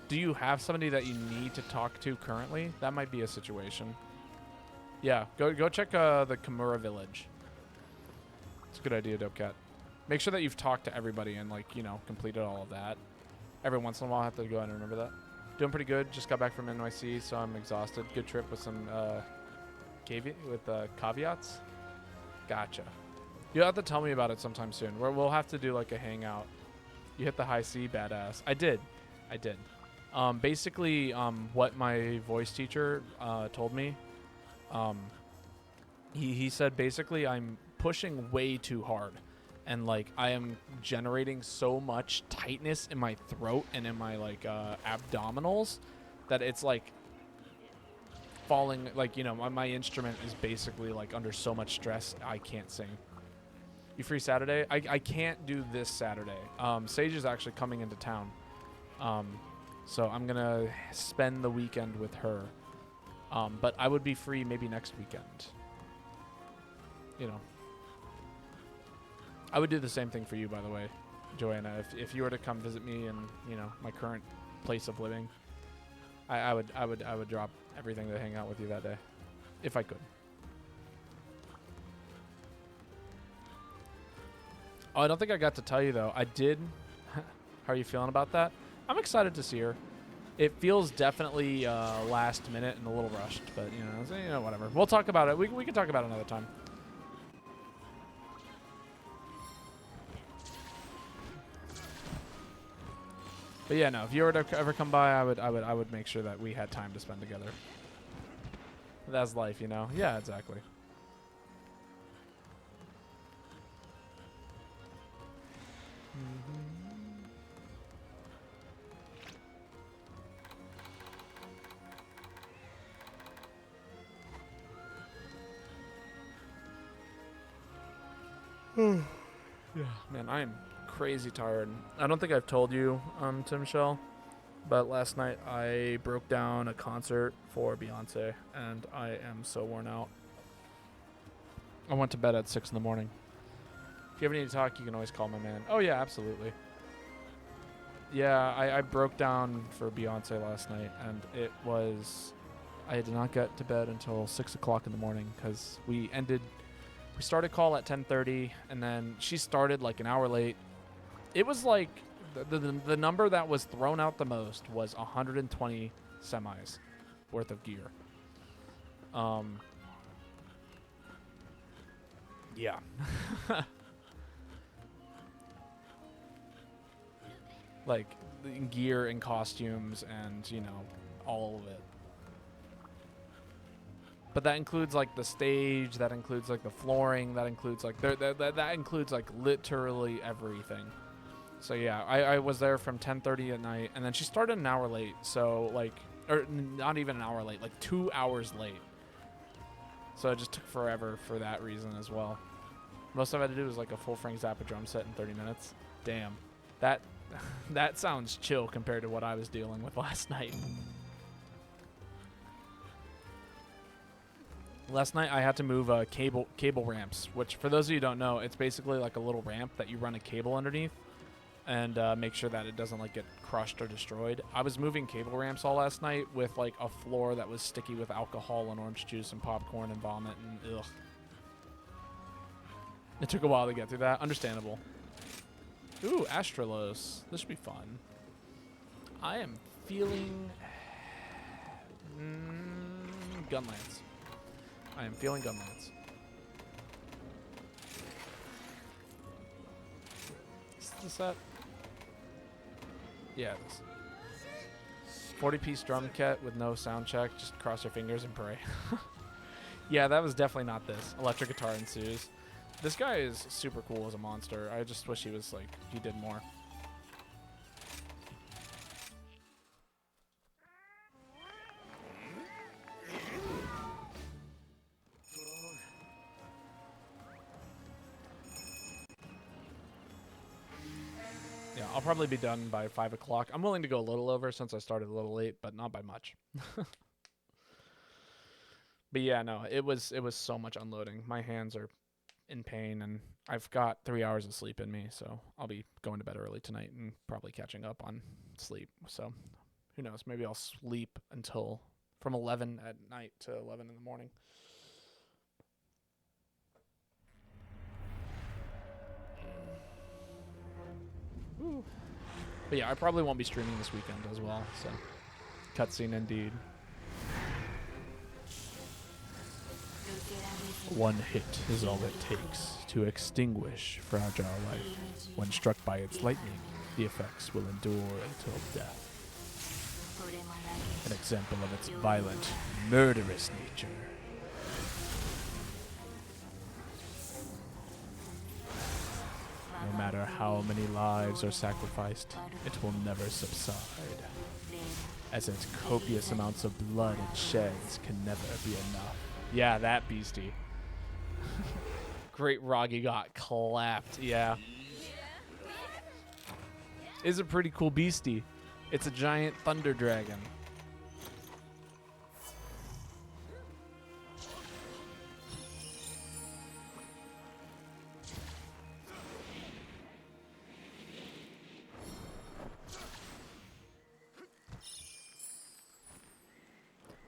Do you have somebody that you need to talk to currently? That might be a situation. Yeah, go check the Kimura village. It's a good idea, Dope Cat. Make sure that you've talked to everybody and, like, you know, completed all of that. Every once in a while, I have to go ahead and remember that. Doing pretty good. Just got back from NYC, so I'm exhausted. Good trip with some caveats. Gotcha. You'll have to tell me about it sometime soon. We'll have to do, like, a hangout. You hit the high C, badass. I did. Basically, what my voice teacher told me, he said basically I'm pushing way too hard. And, like, I am generating so much tightness in my throat and in my, like, abdominals that it's, like, falling, like, you know, my instrument is basically, like, under so much stress I can't sing. You free Saturday? I can't do this Saturday. Sage is actually coming into town. So I'm going to spend the weekend with her. But I would be free maybe next weekend. You know. I would do the same thing for you, by the way, Joanna. If you were to come visit me in, you know, my current place of living, I would drop everything to hang out with you that day, if I could. Oh, I don't think I got to tell you though. I did. How are you feeling about that? I'm excited to see her. It feels definitely last minute and a little rushed, but you know, whatever. We'll talk about it. We can talk about it another time. But yeah, no. If you were to ever come by, I would make sure that we had time to spend together. That's life, you know. Yeah, exactly. Yeah, man, I am crazy tired. I don't think I've told you, Tim Michelle, but last night I broke down a concert for Beyonce, and I am so worn out. I went to bed at 6 in the morning. If you ever need to talk, you can always call my man. Oh, yeah, absolutely. Yeah, I broke down for Beyonce last night, and it was... I did not get to bed until 6 o'clock in the morning, because we started call at 10:30, and then she started like an hour late. It was like the number that was thrown out the most was 120 semis worth of gear. Yeah. Like gear and costumes and, you know, all of it. But that includes like the stage, that includes like the flooring, that includes like that includes like literally everything. So yeah, I was there from 10:30 at night, and then she started an hour late. So like, or not even an hour late, like 2 hours late. So it just took forever for that reason as well. Most I had to do was like a full Frank Zappa drum set in 30 minutes. Damn, that that sounds chill compared to what I was dealing with last night. Last night I had to move cable ramps, which for those of you who don't know, it's basically like a little ramp that you run a cable underneath and make sure that it doesn't like get crushed or destroyed. I was moving cable ramps all last night with like a floor that was sticky with alcohol and orange juice and popcorn and vomit and ugh. It took a while to get through that. Understandable. Ooh, Astralos. This should be fun. I am feeling Gunlance. I am feeling Gunlance. Is this the set? Yeah, it is. 40-piece drum kit with no sound check. Just cross your fingers and pray. Yeah, that was definitely not this. Electric guitar ensues. This guy is super cool as a monster. I just wish he was like, he did more. I'll probably be done by 5 o'clock. I'm willing to go a little over since I started a little late, but not by much. But yeah, no, it was so much unloading. My hands are in pain, and I've got 3 hours of sleep in me, so I'll be going to bed early tonight and probably catching up on sleep. So who knows? Maybe I'll sleep until from 11 at night to 11 in the morning. Ooh. But yeah, I probably won't be streaming this weekend as well, so cutscene indeed. One hit is all it takes to extinguish fragile life. When struck by its lightning, the effects will endure until death. An example of its violent, murderous nature. No matter how many lives are sacrificed, it will never subside, as its copious amounts of blood it sheds can never be enough. Yeah, that beastie. Great Roggy got clapped, yeah. Is a pretty cool beastie. It's a giant thunder dragon.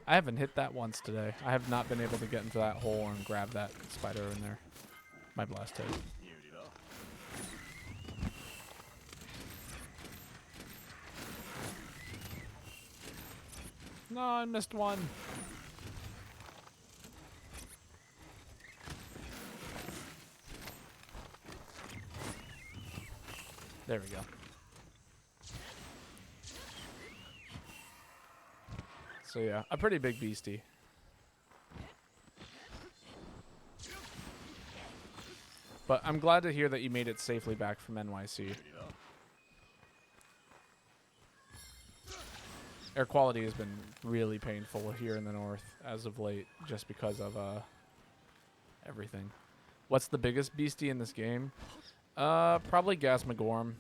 I haven't hit that once today. I have not been able to get into that hole and grab that spider in there. My blast hit. No, I missed one. There we go. So yeah, a pretty big beastie. But I'm glad to hear that you made it safely back from NYC. Air quality has been really painful here in the north as of late, just because of everything. What's the biggest beastie in this game? Probably Gasmagorm.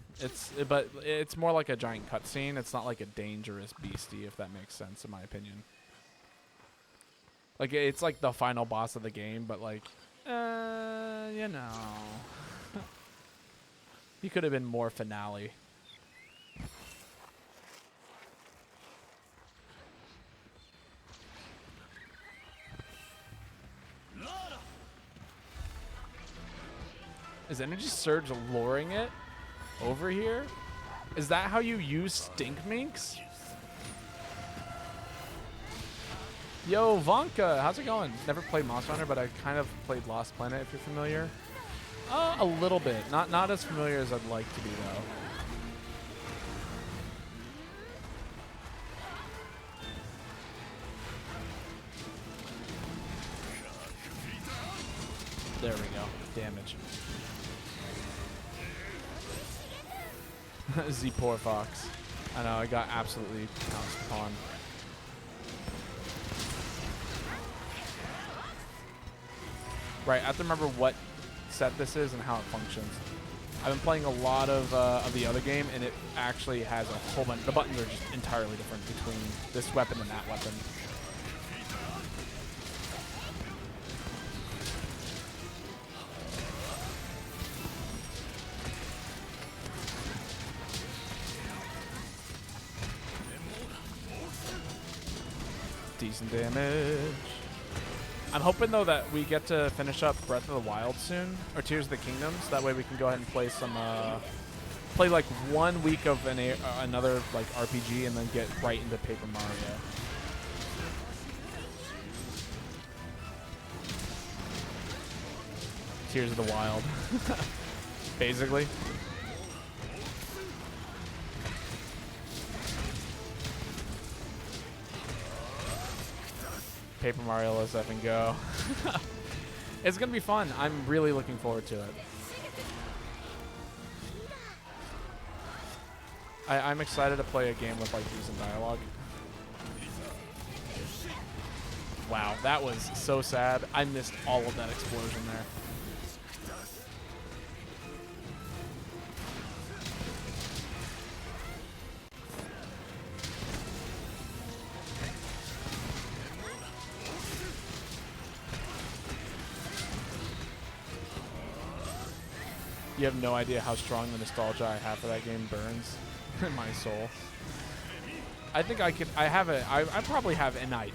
But it's more like a giant cutscene. It's not like a dangerous beastie, if that makes sense, in my opinion. Like, it's like the final boss of the game, but like, you know. He could have been more finale. Is Energy Surge luring it over here? Is that how you use Stink Minks? Yo, Vonka, how's it going? Never played Monster Hunter, but I kind of played Lost Planet, if you're familiar. A little bit. Not as familiar as I'd like to be, though. There we go. Damage. Z poor fox. I know, I got absolutely pounced upon. Right, I have to remember what set this is and how it functions. I've been playing a lot of the other game, and it actually has a whole bunch. The buttons are just entirely different between this weapon and that weapon. Decent damage. I'm hoping, though, that we get to finish up Breath of the Wild soon, or Tears of the Kingdoms. That way we can go ahead and play some, play like 1 week of another like RPG, and then get right into Paper Mario. Tears of the Wild, basically. Paper Mario, let's up and go. It's gonna be fun. I'm really looking forward to it. I'm excited to play a game with like decent dialogue. Wow, that was so sad. I missed all of that explosion there. You have no idea how strong the nostalgia I have for that game burns in my soul. I think I could. I probably have an idea,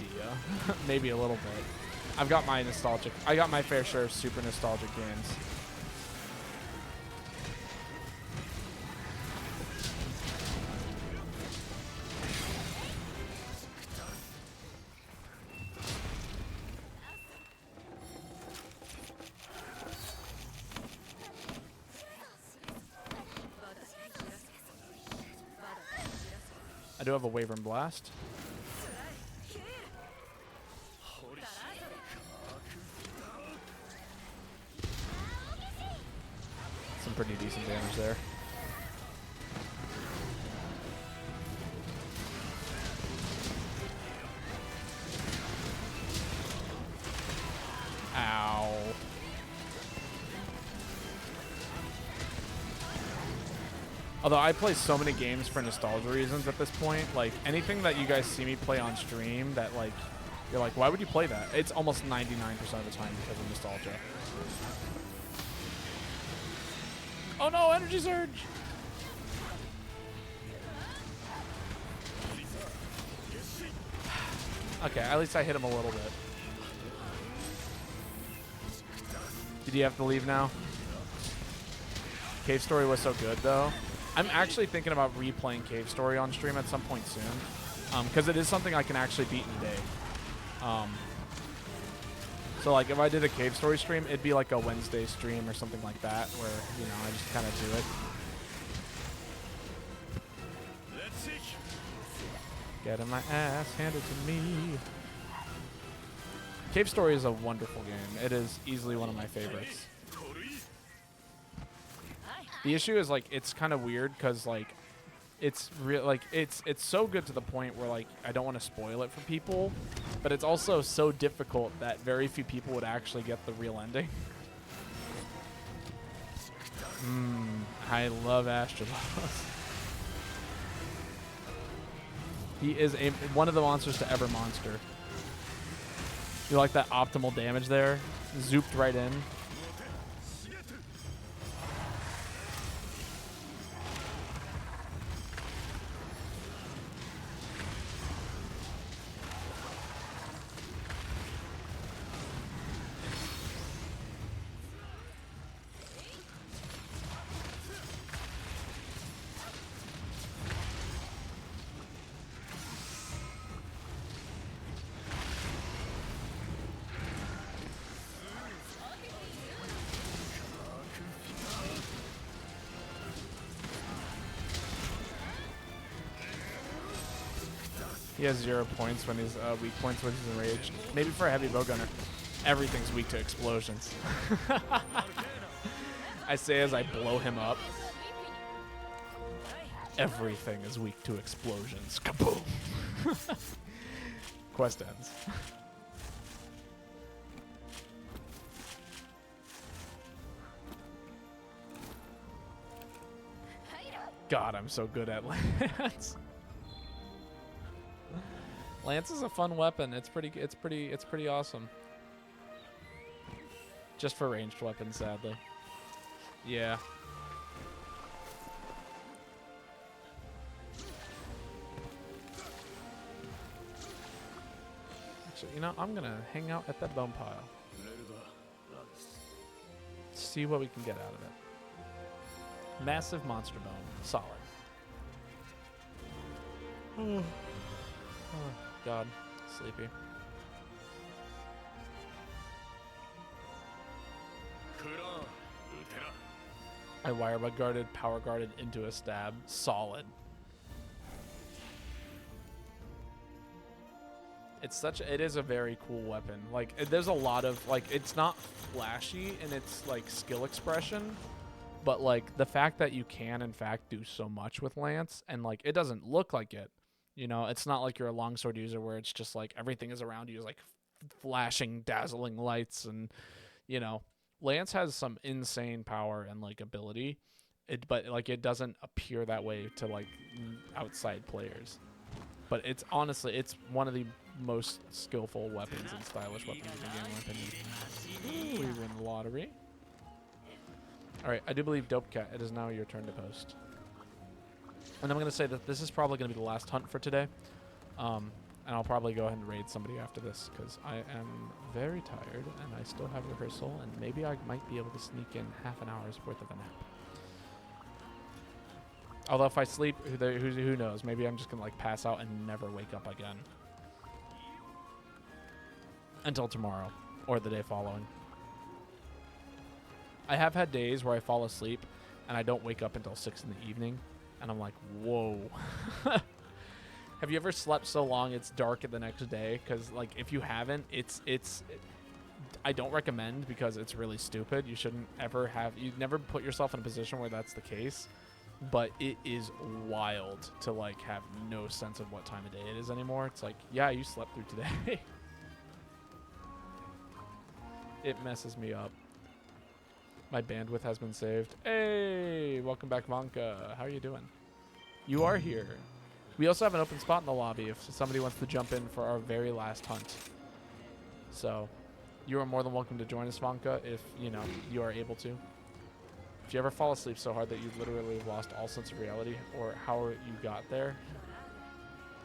maybe a little bit. I've got my nostalgic. I got my fair share of super nostalgic games. I do have a Wyvern Blast. Some pretty decent damage there. Ow. Although I play so many games for nostalgia reasons at this point, like anything that you guys see me play on stream that like, you're like, why would you play that? It's almost 99% of the time because of nostalgia. Oh no, energy surge! Okay, at least I hit him a little bit. Did you have to leave now? Cave Story was so good though. I'm actually thinking about replaying Cave Story on stream at some point soon, because it is something I can actually beat in a day. So like if I did a Cave Story stream, it'd be like a Wednesday stream or something like that, where you know I just kind of do it. Getting my ass handed to me. Cave Story is a wonderful game. It is easily one of my favorites. The issue is like it's kind of weird because like it's real, like it's so good to the point where like I don't want to spoil it for people, but it's also so difficult that very few people would actually get the real ending. I love Astralos. He is one of the monsters to ever monster. You like that optimal damage there? Zooped right in. He has 0 points when he's weak points when he's enraged. Maybe for a heavy bowgunner. Everything's weak to explosions. I say as I blow him up. Everything is weak to explosions. Kaboom! Quest ends. God, I'm so good at Lance. Lance is a fun weapon. It's pretty awesome. Just for ranged weapons, sadly. Yeah. Actually, you know, I'm gonna hang out at that bone pile. See what we can get out of it. Massive monster bone. Solid. Oh, God. Sleepy. I wirebug guarded, power guarded into a stab. Solid. It is a very cool weapon. Like, there's a lot of, like, it's not flashy in its, like, skill expression, but, like, the fact that you can, in fact, do so much with Lance, and, like, it doesn't look like it. You know, it's not like you're a longsword user where it's just, like, everything is around you is, like, flashing, dazzling lights, and, you know, Lance has some insane power and, like, ability, but, like, it doesn't appear that way to, like, outside players. But it's honestly, it's one of the most skillful weapons and stylish weapons in the game, in my opinion. Ooh, we win the lottery. All right, I do believe Dope Cat, it is now your turn to post. And I'm going to say that this is probably going to be the last hunt for today. And I'll probably go ahead and raid somebody after this because I am very tired and I still have rehearsal and maybe I might be able to sneak in half an hour's worth of a nap. Although if I sleep, who knows? Maybe I'm just going to like pass out and never wake up again. Until tomorrow or the day following. I have had days where I fall asleep and I don't wake up until 6 in the evening. And I'm like, whoa. Have you ever slept so long it's dark the next day? Because like if you haven't, I don't recommend because it's really stupid. You shouldn't ever you never put yourself in a position where that's the case. But it is wild to like have no sense of what time of day it is anymore. It's like, yeah, you slept through today. It messes me up. My bandwidth has been saved. Hey, welcome back, Vanka. How are you doing? You are here. We also have an open spot in the lobby if somebody wants to jump in for our very last hunt. So you are more than welcome to join us, Vanka, if you are able to. If you ever fall asleep so hard that you literally have lost all sense of reality or how you got there,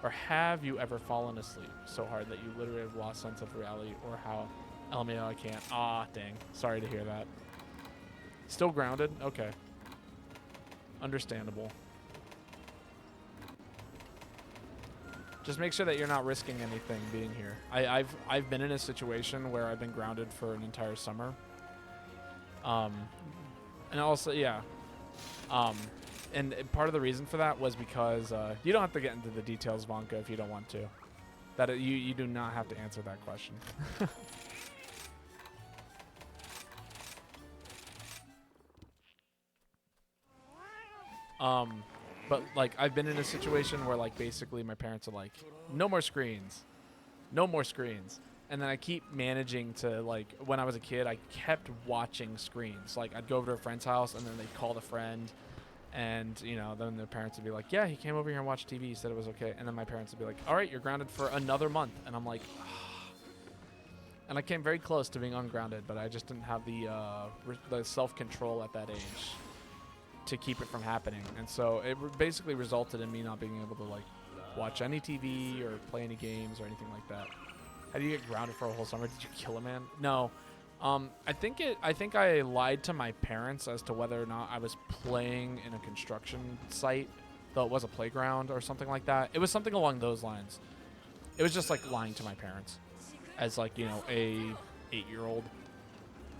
or have you ever fallen asleep so hard that you literally have lost sense of reality or how... LMAO, I can't. Ah, dang. Sorry to hear that. Still grounded? Okay. Understandable. Just make sure that you're not risking anything being here. I've been in a situation where I've been grounded for an entire summer. And also, yeah. And part of the reason for that was because you don't have to get into the details, Vanka, if you don't want to. That you do not have to answer that question. But like I've been in a situation where like basically my parents are like, no more screens, no more screens. And then I keep managing to like, when I was a kid, I kept watching screens. Like I'd go over to a friend's house and then they'd call the friend and then their parents would be like, yeah, he came over here and watched TV. He said it was okay. And then my parents would be like, all right, you're grounded for another month. And I'm like, and I came very close to being ungrounded, but I just didn't have the self-control at that age to keep it from happening. And so it basically resulted in me not being able to like watch any TV or play any games or anything like that. How do you get grounded for a whole summer? Did you kill a man? No. I think I lied to my parents as to whether or not I was playing in a construction site, though it was a playground or something like that. It was something along those lines. It was just like lying to my parents as like, a 8-year-old.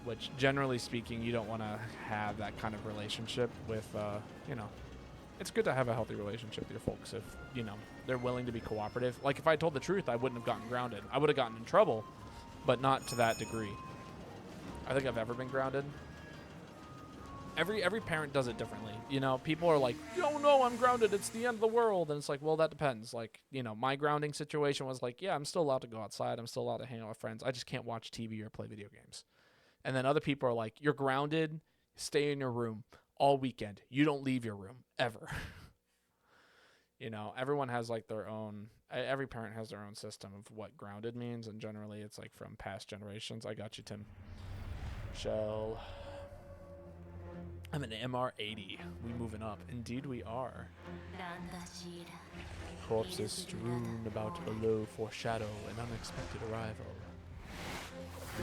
Which, generally speaking, you don't want to have that kind of relationship with, it's good to have a healthy relationship with your folks if, they're willing to be cooperative. Like, if I told the truth, I wouldn't have gotten grounded. I would have gotten in trouble, but not to that degree. I think I've ever been grounded. Every parent does it differently. People are like, oh, no, I'm grounded. It's the end of the world. And it's like, well, that depends. Like, my grounding situation was like, yeah, I'm still allowed to go outside. I'm still allowed to hang out with friends. I just can't watch TV or play video games. And then other people are like, you're grounded, stay in your room all weekend. You don't leave your room, ever. Everyone has like their own, every parent has their own system of what grounded means. And generally it's like from past generations. I got you, Tim. Shell. I'm an MR80. We moving up. Indeed we are. Corpses strewn about below foreshadow an unexpected arrival.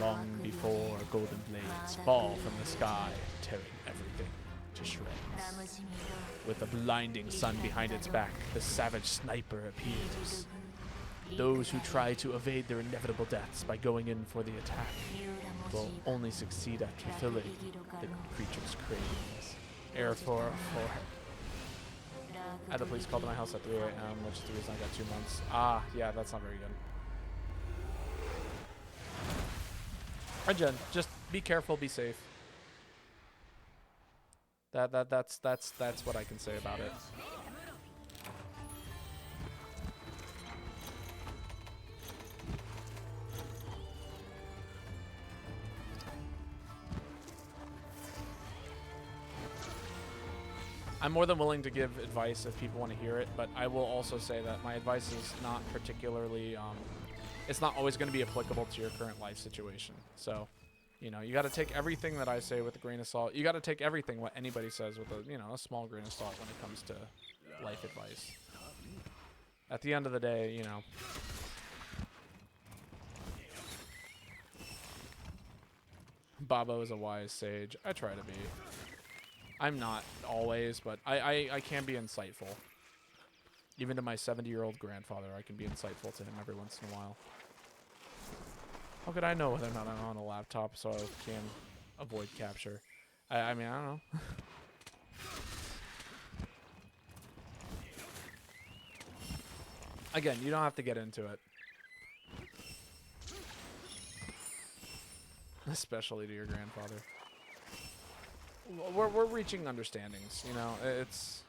Long before golden blades fall from the sky, tearing everything to shreds. With a blinding sun behind its back, the savage sniper appears. Those who try to evade their inevitable deaths by going in for the attack will only succeed after filling the creature's cravings. Air 404. I had the police called to my house at 3 a.m., which is the reason I got 2 months. Ah, yeah, that's not very good. Hi, Jen. Just be careful, be safe. That's what I can say about it. I'm more than willing to give advice if people want to hear it, but I will also say that my advice is not particularly, it's not always going to be applicable to your current life situation. So, You know, you got to take everything that I say with a grain of salt. You got to take everything what anybody says with a, you know, a small grain of salt when it comes to life advice. At the end of the day, you know, Babo is a wise sage. I try to be. I'm not always, but I can be insightful. Even to my 70-year-old grandfather, I can be insightful to him every once in a while. How could I know whether or not I'm on a laptop so I can avoid capture? I mean, I don't know. Again, you don't have to get into it. Especially to your grandfather. We're reaching understandings, you know. It's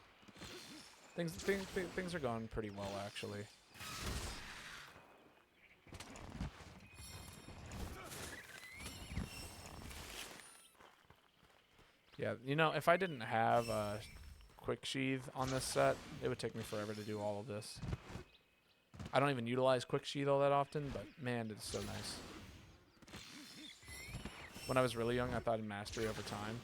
things are going pretty well, actually. Yeah, you know, if I didn't have a quick sheath on this set, it would take me forever to do all of this. I don't even utilize quick sheath all that often, but man, it's so nice. When I was really young, I thought in mastery over time.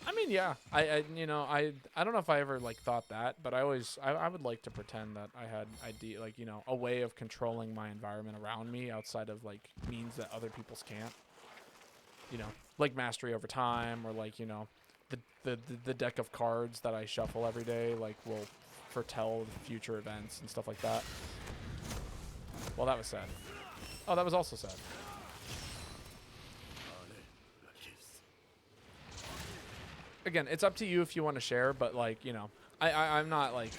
I mean, yeah, I you know, I don't know if I ever like thought that, but I would like to pretend that I had like, you know, a way of controlling my environment around me outside of like means that other people's can't. You know, like mastery over time, or like, you know, the deck of cards that I shuffle every day like will foretell future events and stuff like that. Well, that was sad. Oh, that was also sad. Again, it's up to you if you want to share, but like, you know, I'm not like,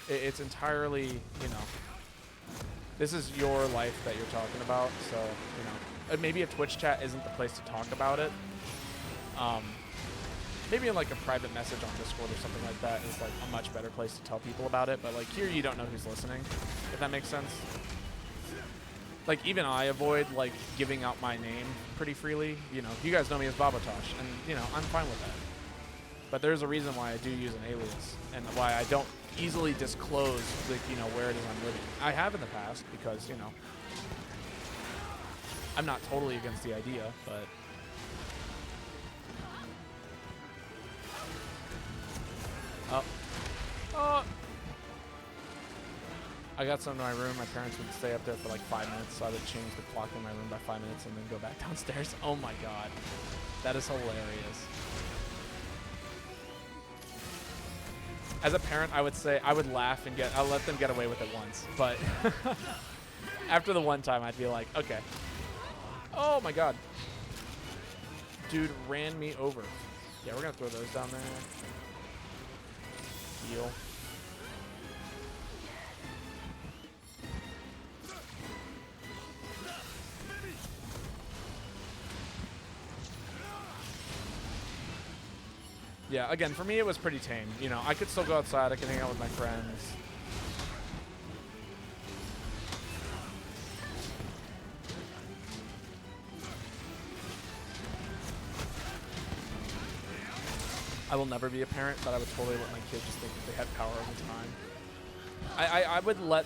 it's entirely, you know, this is your life that you're talking about, so, you know, maybe a Twitch chat isn't the place to talk about it. Maybe in like a private message on Discord or something like that is like a much better place to tell people about it, but like here you don't know who's listening, if that makes sense. Like, even I avoid, like, giving out my name pretty freely. You know, you guys know me as Babotosh, and, you know, I'm fine with that. But there's a reason why I do use an alias, and why I don't easily disclose, like, you know, where it is I'm living. I have in the past, because, you know, I'm not totally against the idea, but... Oh. Oh! I got some in my room. My parents would stay up there for like 5 minutes, so I would change the clock in my room by 5 minutes and then go back downstairs. Oh my god. That is hilarious. As a parent, I would say I would laugh and I'll let them get away with it once. But after the one time, I'd be like, okay. Oh my god. Dude ran me over. Yeah, we're going to throw those down there. Heal. Yeah, again, for me, it was pretty tame. You know, I could still go outside. I could hang out with my friends. I will never be a parent, but I would totally let my kids just think that they had power over time.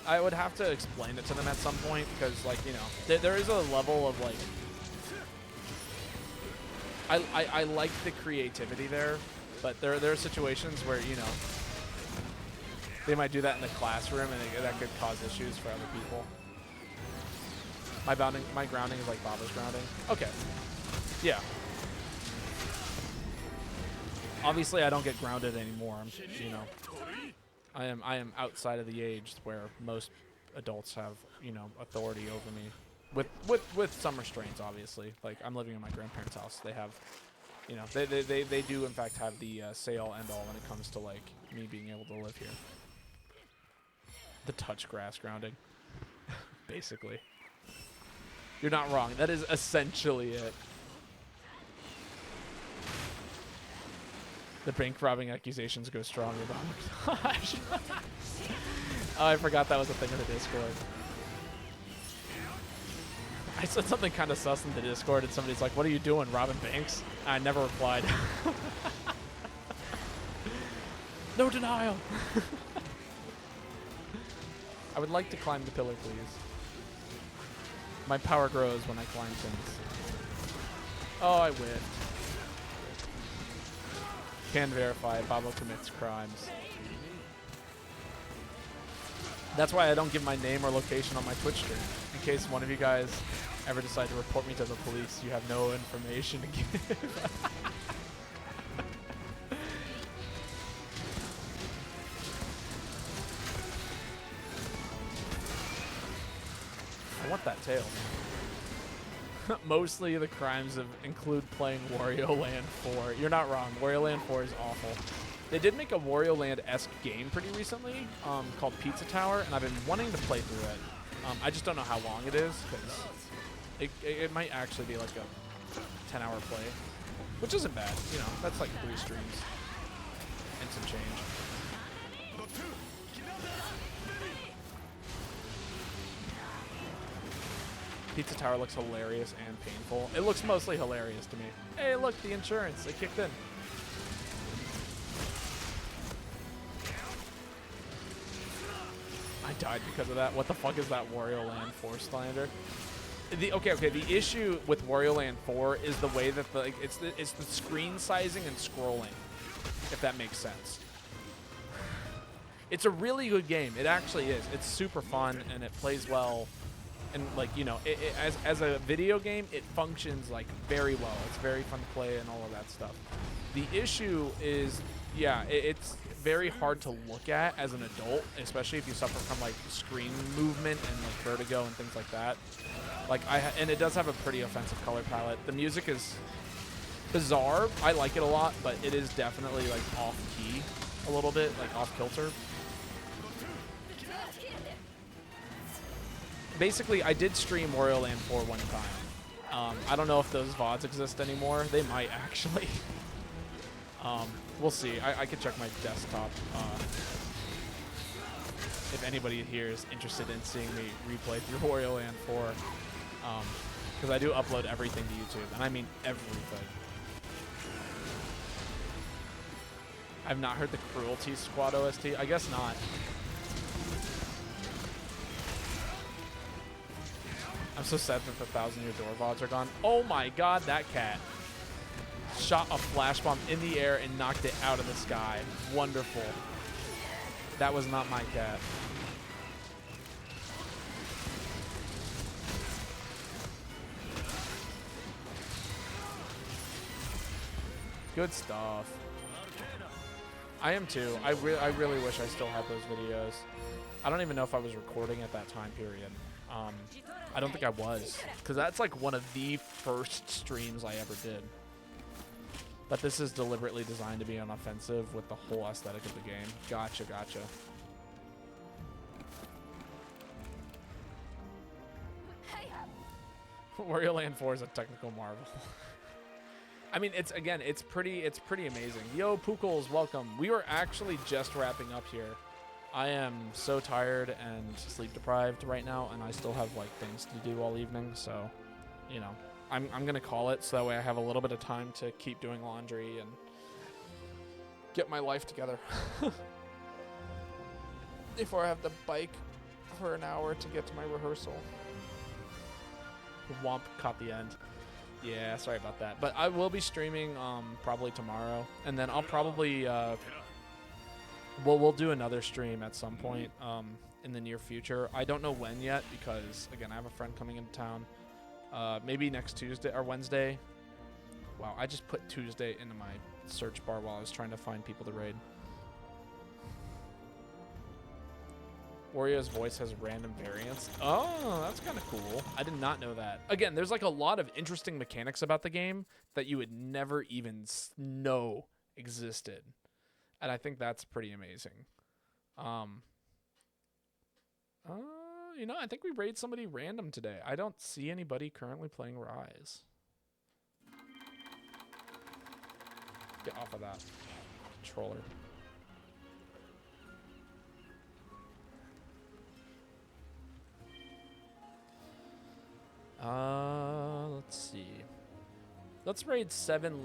I would have to explain it to them at some point, because, like, you know, there is a level of, like, I like the creativity there. But there are situations where, you know, they might do that in the classroom, and that could cause issues for other people. My grounding is like Baba's grounding. Okay. Yeah. Obviously, I don't get grounded anymore. You know, I am outside of the age where most adults have, you know, authority over me, with some restraints, obviously. Like, I'm living in my grandparents' house. They have. You know, they do, in fact, have the say-all, end-all when it comes to, like, me being able to live here. The touch grass grounding. Basically. You're not wrong. That is essentially it. The bank robbing accusations go strong. Oh my gosh. Oh, I forgot that was a thing in the Discord. I said something kind of sus in the Discord, and somebody's like, "What are you doing, robbing banks?" I never replied. No denial. I would like to climb the pillar, please. My power grows when I climb things. Oh, I whiffed. Can verify Babo commits crimes. That's why I don't give my name or location on my Twitch stream. In case one of you guys ever decide to report me to the police, you have no information to give. I want that tail. Mostly the crimes include playing Wario Land 4. You're not wrong. Wario Land 4 is awful. They did make a Wario Land-esque game pretty recently called Pizza Tower, and I've been wanting to play through it. I just don't know how long it is, because it might actually be like a 10-hour play, which isn't bad. You know, that's like 3 streams and some change. Pizza Tower looks hilarious and painful. It looks mostly hilarious to me. Hey, look, the insurance. It kicked in. I died because of that. What the fuck is that Wario Land 4 slander? Okay. The issue with Wario Land 4 is the way that it's the screen sizing and scrolling, if that makes sense. It's a really good game. It actually is. It's super fun and it plays well. And like, you know, as a video game, it functions like very well. It's very fun to play and all of that stuff. The issue is, yeah, it's very hard to look at as an adult, especially if you suffer from like screen movement and like vertigo and things like that. Like and it does have a pretty offensive color palette. The music is bizarre. I like it a lot, but it is definitely like off key a little bit, like off kilter. Basically, I did stream Wario Land 4 one time. I don't know if those VODs exist anymore. They might actually. We'll see. I could check my desktop if anybody here is interested in seeing me replay through Wario Land 4. Because I do upload everything to YouTube, and I mean everything. I've not heard the Cruelty Squad OST. I guess not. I'm so sad that the 1,000 Year Door VODs are gone. Oh my god, that cat shot a flash bomb in the air and knocked it out of the sky. Wonderful. That was not my cat. Good stuff. I am too. I really wish I still had those videos. I don't even know if I was recording at that time period. I don't think I was, because that's like one of the first streams I ever did. But this is deliberately designed to be unoffensive with the whole aesthetic of the game. Gotcha. Wario Land 4 is a technical marvel. I mean, it's pretty amazing. Yo, Pookles, welcome. We were actually just wrapping up here. I am so tired and sleep deprived right now, and I still have like things to do all evening. So, you know, I'm gonna call it so that way I have a little bit of time to keep doing laundry and get my life together before I have to bike for an hour to get to my rehearsal. Womp caught the end. Yeah, sorry about that. But I will be streaming probably tomorrow, and then I'll probably we'll do another stream at some point in the near future. I don't know when yet because, again, I have a friend coming into town. Maybe next Tuesday or Wednesday. Wow, I just put Tuesday into my search bar while I was trying to find people to raid. Wario's voice has random variants. Oh, that's kind of cool. I did not know that. Again, there's like a lot of interesting mechanics about the game that you would never even know existed. And I think that's pretty amazing. You know, I think we raid somebody random today. I don't see anybody currently playing Rise. Get off of that controller. Let's see. Let's raid 7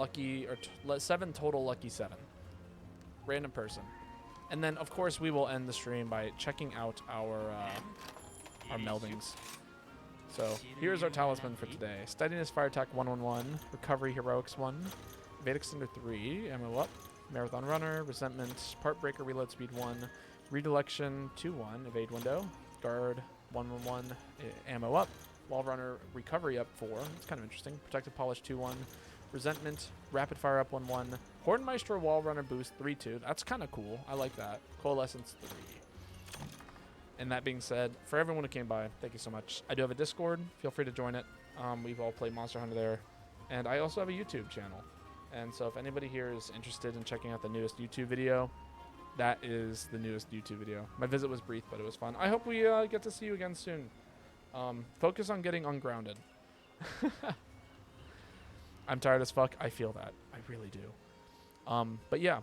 total lucky 7. Random person. And then, of course, we will end the stream by checking out our meldings. So here's our talisman for today. Steadiness, fire attack 111, recovery heroics 1, evade extender 3, ammo up, marathon runner, resentment, part breaker, reload speed 1, redilection 2-1, evade window, guard 111, ammo up, wall runner, recovery up 4. It's kind of interesting. Protective polish 2-1, resentment, rapid fire up 1-1, Hornmeister wall runner boost 3-2. That's kind of cool. I like that. Coalescence 3. And that being said, for everyone who came by, thank you so much. I do have a Discord. Feel free to join it. We've all played Monster Hunter there. And I also have a YouTube channel. And so if anybody here is interested in checking out the newest YouTube video, that is the newest YouTube video. My visit was brief, but it was fun. I hope we get to see you again soon. Focus on getting ungrounded. I'm tired as fuck. I feel that. I really do. But yeah.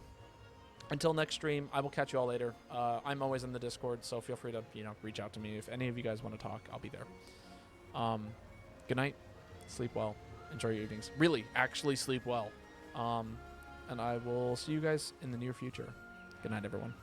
Until next stream, I will catch you all later. I'm always in the Discord, so feel free to, reach out to me. If any of you guys want to talk, I'll be there. Good night. Sleep well. Enjoy your evenings. Really, actually sleep well. And I will see you guys in the near future. Good night, everyone.